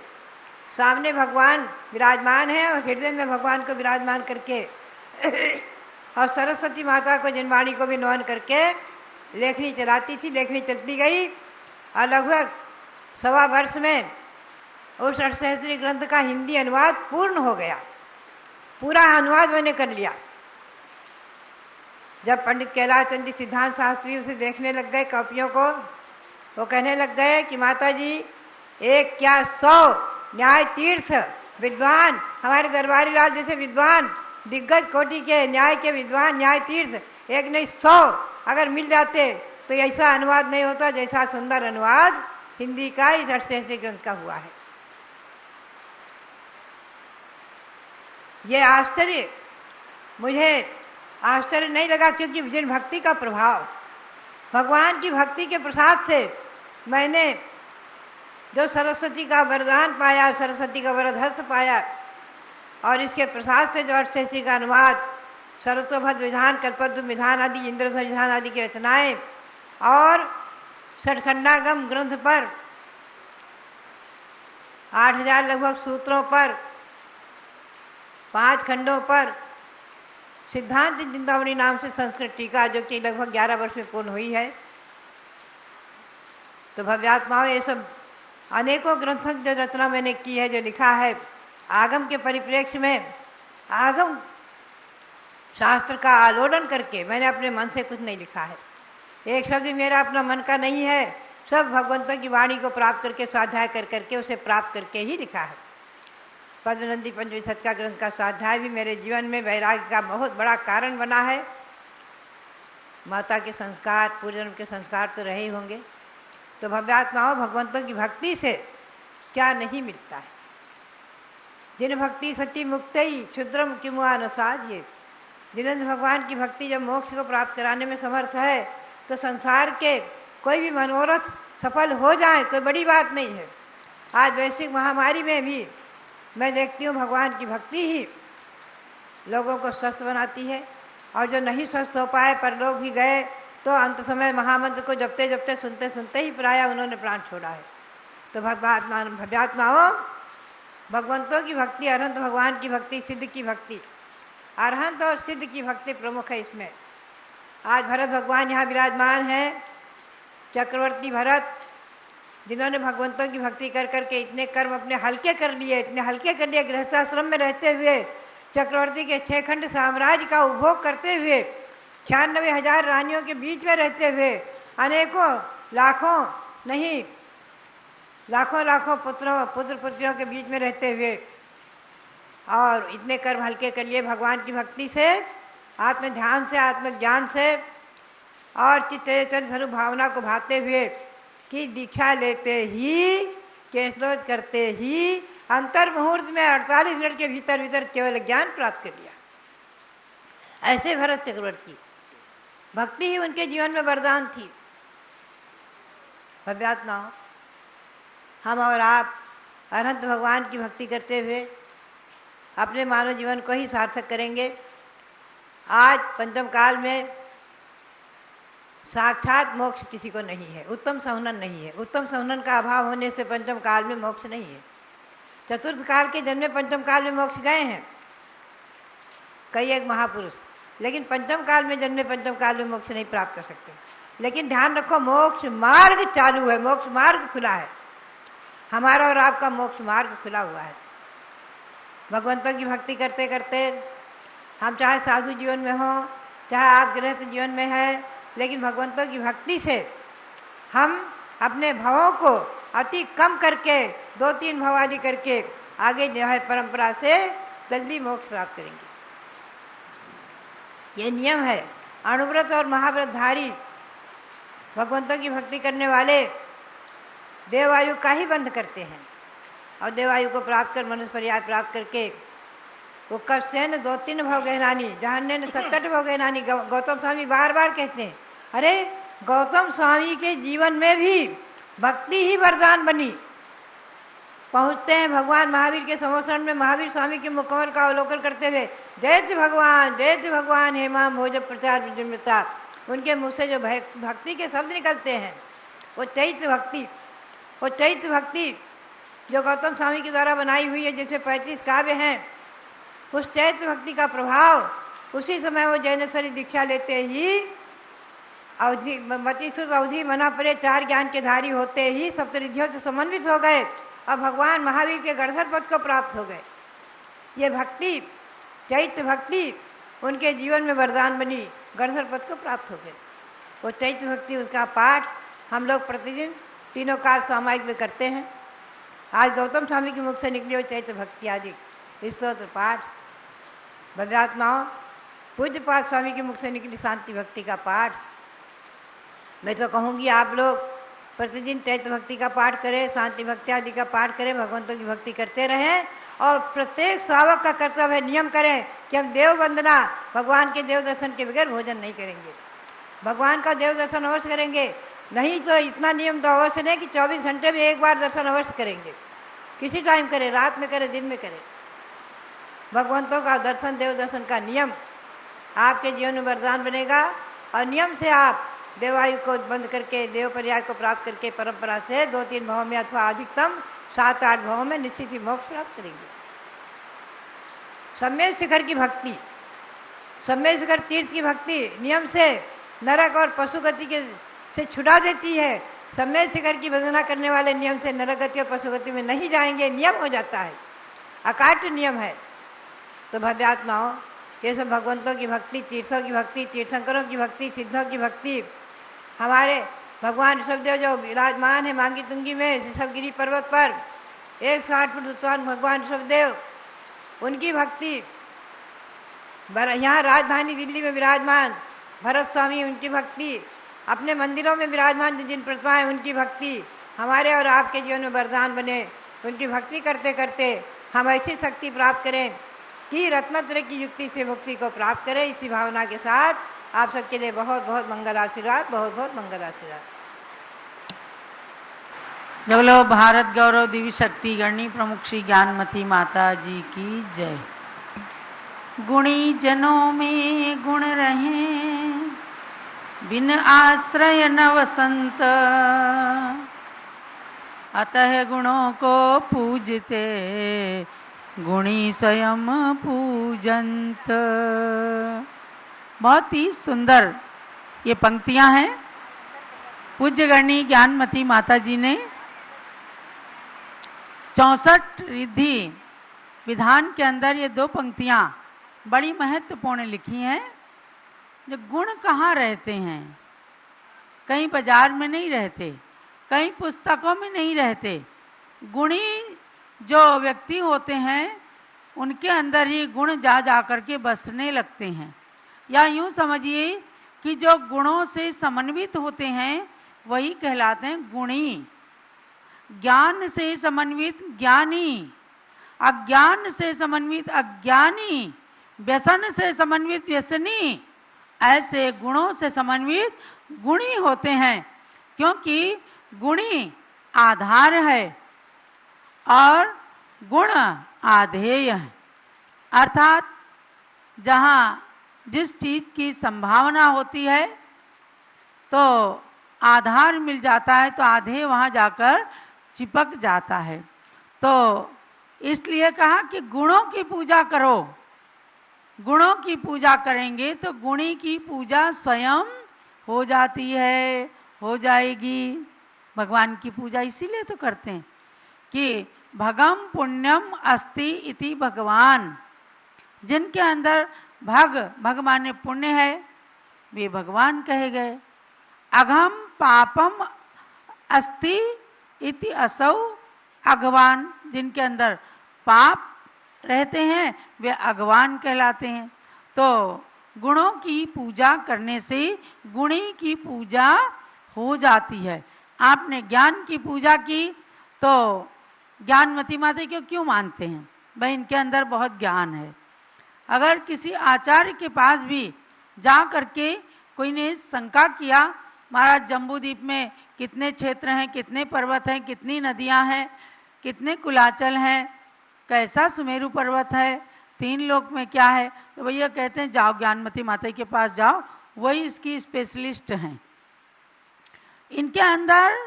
सामने भगवान विराजमान है और हृदय में भगवान को विराजमान करके और सरस्वती माता को जनवाणी को भी नमन करके लेखनी चलाती थी। लेखनी चलती गई और लगभग 1.25 वर्ष में उस अष्टसहस्त्री ग्रंथ का हिंदी अनुवाद पूर्ण हो गया। पूरा अनुवाद मैंने कर लिया। जब पंडित कैलाश चंद्र सिद्धांत शास्त्री उसे देखने लग गए कॉपियों को, वो कहने लग गए कि माता जी, एक क्या 100 न्याय तीर्थ विद्वान, हमारे दरबारी लाल जैसे विद्वान, दिग्गज कोटि के न्याय के विद्वान, न्याय तीर्थ एक नहीं 100 अगर मिल जाते तो ऐसा अनुवाद नहीं होता जैसा सुंदर अनुवाद हिंदी का इस अष्टसहस्त्री ग्रंथ का हुआ है। ये आश्चर्य मुझे आश्चर्य नहीं लगा, क्योंकि जिन भक्ति का प्रभाव, भगवान की भक्ति के प्रसाद से मैंने जो सरस्वती का वरदान पाया, सरस्वती का वरदहस्त पाया, और इसके प्रसाद से जो अष्टसहस्त्री का अनुवाद, सरस्वभद्र विधान, कल्पद्रुम विधान आदि, इंद्रध्वज विधान आदि की रचनाएं और षटखंडागम ग्रंथ पर 8000 लगभग सूत्रों पर, 5 खंडों पर सिद्धांत चिंतामणि नाम से संस्कृत टीका, जो कि लगभग 11 वर्ष में पूर्ण हुई है। तो भव्यात्माओं, ये सब अनेकों ग्रंथों की जो रचना मैंने की है, जो लिखा है, आगम के परिप्रेक्ष्य में, आगम शास्त्र का आलोड़न करके मैंने अपने मन से कुछ नहीं लिखा है। एक शब्द मेरा अपना मन का नहीं है, सब भगवंतों की वाणी को प्राप्त करके, स्वाध्याय कर करके, उसे प्राप्त करके ही लिखा है। पद्मनंदी पंचविंशत का ग्रंथ का स्वाध्याय भी मेरे जीवन में वैराग्य का बहुत बड़ा कारण बना है। माता के संस्कार, पूर्वजन्म के संस्कार तो रहे ही होंगे। तो भव्यात्माओं, भगवंतों की भक्ति से क्या नहीं मिलता है। जिन भक्ति सती मुक्तई क्षुद्रम किमुआनुसाद, ये जिनेंद्र भगवान की भक्ति जब मोक्ष को प्राप्त कराने में समर्थ है, तो संसार के कोई भी मनोरथ सफल हो जाए, कोई बड़ी बात नहीं है। आज वैश्विक महामारी में भी मैं देखती हूँ भगवान की भक्ति ही लोगों को स्वस्थ बनाती है, और जो नहीं स्वस्थ हो पाए पर लोग भी गए, तो अंत समय महामंत्र को जपते जपते सुनते सुनते ही प्रायः उन्होंने प्राण छोड़ा है। तो भव्यात्माओं, भगवंतों की भक्ति, अरहंत भगवान की भक्ति, सिद्ध की भक्ति, अरहंत और सिद्ध की भक्ति प्रमुख है इसमें। आज भरत भगवान यहाँ विराजमान हैं, चक्रवर्ती भरत, जिन्होंने भगवंतों की भक्ति कर करके इतने कर्म अपने हल्के कर लिए, इतने हल्के कर लिए, गृहस्थाश्रम में रहते हुए, चक्रवर्ती के 6 खंड साम्राज्य का उपभोग करते हुए, 96,000 रानियों के बीच में रहते हुए, अनेकों लाखों नहीं लाखों लाखों पुत्र पुत्रियों के बीच में रहते हुए, और इतने कर्म हल्के कर लिए भगवान की भक्ति से, आत्म ध्यान से, आत्मज्ञान से, और चित्त चैतन्य स्वरूप भावना को भाते हुए कि दीक्षा लेते ही, केशलोच करते ही, अंतर मुहूर्त में 48 मिनट के भीतर भीतर केवल ज्ञान प्राप्त कर लिया। ऐसे भरत चक्रवर्ती, भक्ति ही उनके जीवन में वरदान थी। भव्यात्माओं, हम और आप अनंत भगवान की भक्ति करते हुए अपने मानव जीवन को ही सार्थक करेंगे। आज पंचम काल में साक्षात मोक्ष किसी को नहीं है, उत्तम संहनन नहीं है। उत्तम संहनन का अभाव होने से पंचम काल में मोक्ष नहीं है। चतुर्थ काल के जन्मे पंचम काल में मोक्ष गए हैं कई एक महापुरुष, लेकिन पंचम काल में जन्मे पंचम काल में मोक्ष नहीं प्राप्त कर सकते। लेकिन ध्यान रखो, मोक्ष मार्ग चालू है, मोक्ष मार्ग खुला है। हमारा और आपका मोक्ष मार्ग खुला हुआ है। भगवंतों की भक्ति करते करते हम चाहे साधु जीवन में हों, चाहे आप गृहस्थ जीवन में हैं, लेकिन भगवंतों की भक्ति से हम अपने भवों को अति कम करके 2-3 भव आदि करके आगे जो है परंपरा से जल्दी मोक्ष प्राप्त करेंगे। ये नियम है। अणुव्रत और महाव्रतधारी भगवंतों की भक्ति करने वाले देवायु का ही बंध करते हैं, और देवायु को प्राप्त कर मनुष्य पर्याय प्राप्त करके वो कश्यन 2-3 भव गहनानी, जहन्ने 67 भव गहनानी। गौतम स्वामी बार बार कहते हैं, अरे गौतम स्वामी के जीवन में भी भक्ति ही वरदान बनी। पहुँचते हैं भगवान महावीर के संवत्सरण में, महावीर स्वामी के मुखकमल का अवलोकन करते हुए जयति भगवान हेमा भोज प्रचार विजृंभता, उनके मुँह से जो भक्ति के शब्द निकलते हैं वो चैत्य भक्ति, वो चैत्य भक्ति जो गौतम स्वामी के द्वारा बनाई हुई है, जिसमें 35 काव्य हैं, उस चैत्य भक्ति का प्रभाव उसी समय वो जैनेश्वरी दीक्षा लेते ही अवधि मतिसुर अवधि मना परे 4 ज्ञान के धारी होते ही सप्तरिधियों से समन्वित हो गए और भगवान महावीर के गणधर पद को प्राप्त हो गए। ये भक्ति, चैत्य भक्ति उनके जीवन में वरदान बनी, गणधर पद को प्राप्त हो गए। वो चैत्य भक्ति, उसका पाठ हम लोग प्रतिदिन 3 काल सामायिक में करते हैं। आज गौतम स्वामी के मुख से निकली हो चैत्य भक्ति आदि स्तोत्र पाठ, भव्यात्माओं पूज्य पाठ स्वामी के मुख से निकली शांति भक्ति का पाठ। मैं तो कहूँगी आप लोग प्रतिदिन चैत्य भक्ति का पाठ करें, शांति भक्ति आदि का पाठ करें, भगवंतों की भक्ति करते रहें। और प्रत्येक श्रावक का कर्तव्य है, नियम करें कि हम देव वंदना, भगवान के देव दर्शन के बगैर भोजन नहीं करेंगे। भगवान का देव दर्शन अवश्य करेंगे, नहीं तो इतना नियम तो अवश्य नहीं कि 24 घंटे में एक बार दर्शन अवश्य करेंगे। किसी टाइम करें, रात में करें, दिन में करें। भगवंतों का दर्शन, देव दर्शन का नियम आपके जीवन में वरदान बनेगा, और नियम से आप देवायु को बंद करके, देव पर्याय को प्राप्त करके परंपरा से 2-3 भवों में अथवा अधिकतम 7-8 भवों में निश्चित ही मोक्ष प्राप्त करेंगे। सम्यक शिखर की भक्ति, सम्यक शिखर तीर्थ की भक्ति नियम से नरक और पशुगति के से छुड़ा देती है। सम्यक शिखर की भजना करने वाले नियम से नरक गति और पशुगति में नहीं जाएंगे, नियम हो जाता है, अकाट्य नियम है। तो भव्यात्माओं, ये सब भगवंतों की भक्ति, तीर्थों की भक्ति, तीर्थंकरों की भक्ति, सिद्धों की भक्ति, हमारे भगवान ऋषभदेव जो विराजमान है मांगी तुंगी में ऋषभगिरी पर्वत पर 160 फुट उत्तान भगवान ऋषभदेव, उनकी भक्ति, यहाँ राजधानी दिल्ली में विराजमान भरत स्वामी, उनकी भक्ति, अपने मंदिरों में विराजमान जिन प्रतिमाएं, उनकी भक्ति हमारे और आपके जीवन में वरदान बने। उनकी भक्ति करते करते हम ऐसी शक्ति प्राप्त करें कि रत्नत्रय की युक्ति से मुक्ति को प्राप्त करें। इसी भावना के साथ आप सबके लिए बहुत बहुत मंगल आशीर्वाद, बहुत बहुत मंगल आशीर्वाद। बोलो भारत गौरव दिव्य शक्ति गणी प्रमुख श्री ज्ञानमती माता जी की जय। गुणी जनों में गुण रहे, बिन आश्रय न वसंत, अतः गुणों को पूजते, गुणी स्वयं पूजंत। बहुत ही सुंदर ये पंक्तियां हैं। पूज्य गणी ज्ञानमती माता जी ने 64 रिद्धि विधान के अंदर ये 2 पंक्तियां बड़ी महत्वपूर्ण लिखी हैं। जो गुण कहाँ रहते हैं, कहीं बाजार में नहीं रहते, कहीं पुस्तकों में नहीं रहते। गुणी जो व्यक्ति होते हैं उनके अंदर ही गुण जा जा करके बसने लगते हैं। या यूँ समझिए कि जो गुणों से समन्वित होते हैं वही कहलाते हैं गुणी। ज्ञान से समन्वित ज्ञानी, अज्ञान से समन्वित अज्ञानी, व्यसन से समन्वित व्यसनी, ऐसे गुणों से समन्वित गुणी होते हैं। क्योंकि गुणी आधार है और गुण आधेय है। अर्थात जहाँ जिस चीज़ की संभावना होती है तो आधार मिल जाता है, तो आधेय वहाँ जाकर चिपक जाता है। तो इसलिए कहा कि गुणों की पूजा करो। गुणों की पूजा करेंगे तो गुणी की पूजा स्वयं हो जाती है, हो जाएगी। भगवान की पूजा इसीलिए तो करते हैं कि भगम पुण्यम अस्ति इति भगवान। जिनके अंदर भग माने पुण्य है, वे भगवान कहे गए। अघम पापम अस्ति इति असौ अघवान। जिनके अंदर पाप रहते हैं वे अघवान कहलाते हैं। तो गुणों की पूजा करने से गुणी की पूजा हो जाती है। आपने ज्ञान की पूजा की तो ज्ञानमती माता को क्यों मानते हैं? भाई इनके अंदर बहुत ज्ञान है। अगर किसी आचार्य के पास भी जा करके कोई ने शंका किया, महाराज जम्बूद्वीप में कितने क्षेत्र हैं, कितने पर्वत हैं, कितनी नदियां हैं, कितने कुलाचल हैं, कैसा सुमेरु पर्वत है, 3 लोक में क्या है, तो भैया कहते हैं जाओ ज्ञानमती माता के पास जाओ, वही इसकी स्पेशलिस्ट हैं। इनके अंदर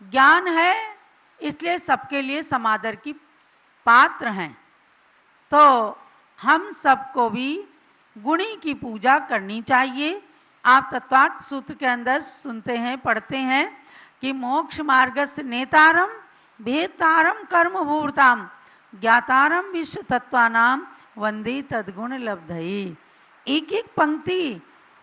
ज्ञान है, इसलिए सबके लिए समादर की पात्र हैं। तो हम सबको भी गुणी की पूजा करनी चाहिए। आप तत्वार्थ सूत्र के अंदर सुनते हैं, पढ़ते हैं कि मोक्ष मार्गस्य नेतारम भेतारम कर्म भूर्ताम ज्ञातारम विश्व तत्वानाम वंदे तद्गुण लब्धई। एक एक पंक्ति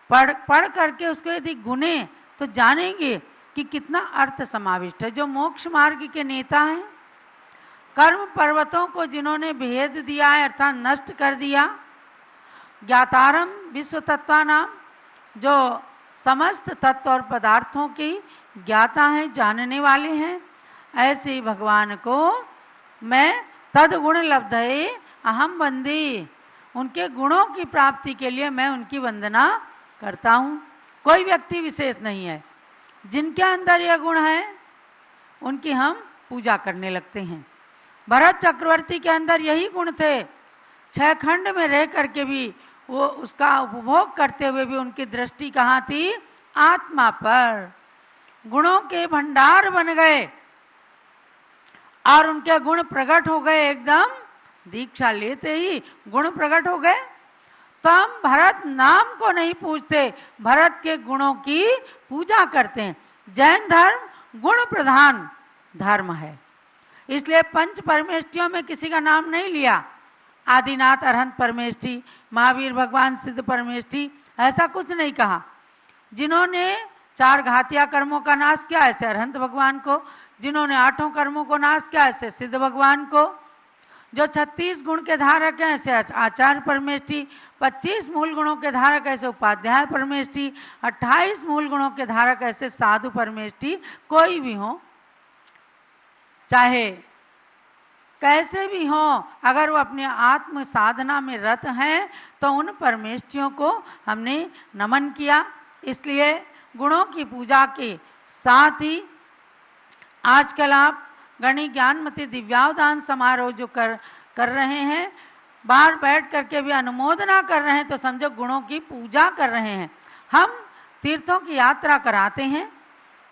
पढ़ करके उसको यदि गुने तो जानेंगे कि कितना अर्थ समाविष्ट है। जो मोक्ष मार्ग के नेता हैं, कर्म पर्वतों को जिन्होंने भेद दिया है अर्थात नष्ट कर दिया, ज्ञातारम विश्व तत्वानाम, जो समस्त तत्व और पदार्थों की ज्ञाता हैं, जानने वाले हैं, ऐसे ही भगवान को मैं तद्गुण लब्धये अहम वंदे, उनके गुणों की प्राप्ति के लिए मैं उनकी वंदना करता हूँ। कोई व्यक्ति विशेष नहीं है, जिनके अंदर यह गुण है उनकी हम पूजा करने लगते हैं। भरत चक्रवर्ती के अंदर यही गुण थे। 6 खंड में रह करके भी वो उसका उपभोग करते हुए भी उनकी दृष्टि कहाँ थी? आत्मा पर। गुणों के भंडार बन गए और उनके गुण प्रकट हो गए। एकदम दीक्षा लेते ही गुण प्रकट हो गए। तो हम भरत नाम को नहीं पूजते, भरत के गुणों की पूजा करते हैं। जैन धर्म गुण प्रधान धर्म है, इसलिए पंच परमेष्ठियों में किसी का नाम नहीं लिया। आदिनाथ अरहंत परमेष्ठी, महावीर भगवान सिद्ध परमेष्ठी, ऐसा कुछ नहीं कहा। जिन्होंने 4 घातिया कर्मों का नाश किया ऐसे अरहंत भगवान को, जिन्होंने 8 कर्मों को नाश किया ऐसे सिद्ध भगवान को, जो 36 गुण के धारक हैं ऐसे आचार्य परमेष्ठी, 25 मूल गुणों के धारक ऐसे उपाध्याय परमेष्ठी, 28 मूल गुणों के धारक ऐसे साधु परमेष्ठी। कोई भी हो, चाहे कैसे भी हो, अगर वो अपने आत्म साधना में रत हैं तो उन परमेष्ठियों को हमने नमन किया। इसलिए गुणों की पूजा के साथ ही आजकल आप गणी ज्ञानमती दिव्यावदान समारोह जो कर रहे हैं, बाहर बैठ करके भी अनुमोदना कर रहे हैं, तो समझो गुणों की पूजा कर रहे हैं। हम तीर्थों की यात्रा कराते हैं।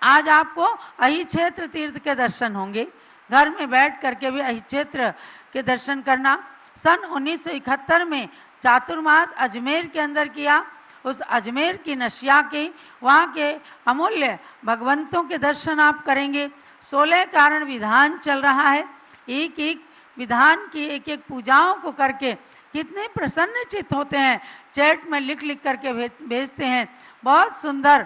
आज आपको अहिक्षेत्र तीर्थ के दर्शन होंगे, घर में बैठ करके भी अहिक्षेत्र के दर्शन करना। सन 1971 में चातुर्मास अजमेर के अंदर किया। उस अजमेर की नशिया के वहाँ के अमूल्य भगवंतों के दर्शन आप करेंगे। 16 कारण विधान चल रहा है। एक एक विधान की एक एक पूजाओं को करके कितने प्रसन्न चित्त होते हैं। चैट में लिख लिख करके भेजते हैं, बहुत सुंदर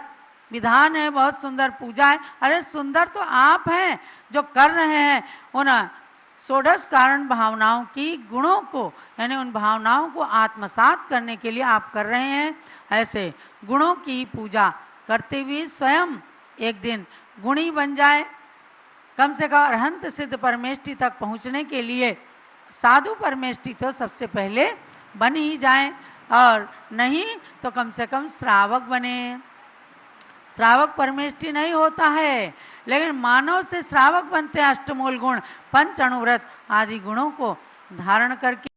विधान है, बहुत सुंदर पूजा है। अरे सुंदर तो आप हैं जो कर रहे हैं उन 16 कारण भावनाओं की गुणों को, यानी उन भावनाओं को आत्मसात करने के लिए आप कर रहे हैं। ऐसे गुणों की पूजा करते हुए स्वयं एक दिन गुणी बन जाए। कम से कम अरहंत सिद्ध परमेष्टि तक पहुँचने के लिए साधु परमेष्टि तो सबसे पहले बन ही जाए, और नहीं तो कम से कम श्रावक बने। श्रावक परमेष्टि नहीं होता है, लेकिन मानव से श्रावक बनते हैं। अष्टमूल गुण, पंच अणुव्रत आदि गुणों को धारण करके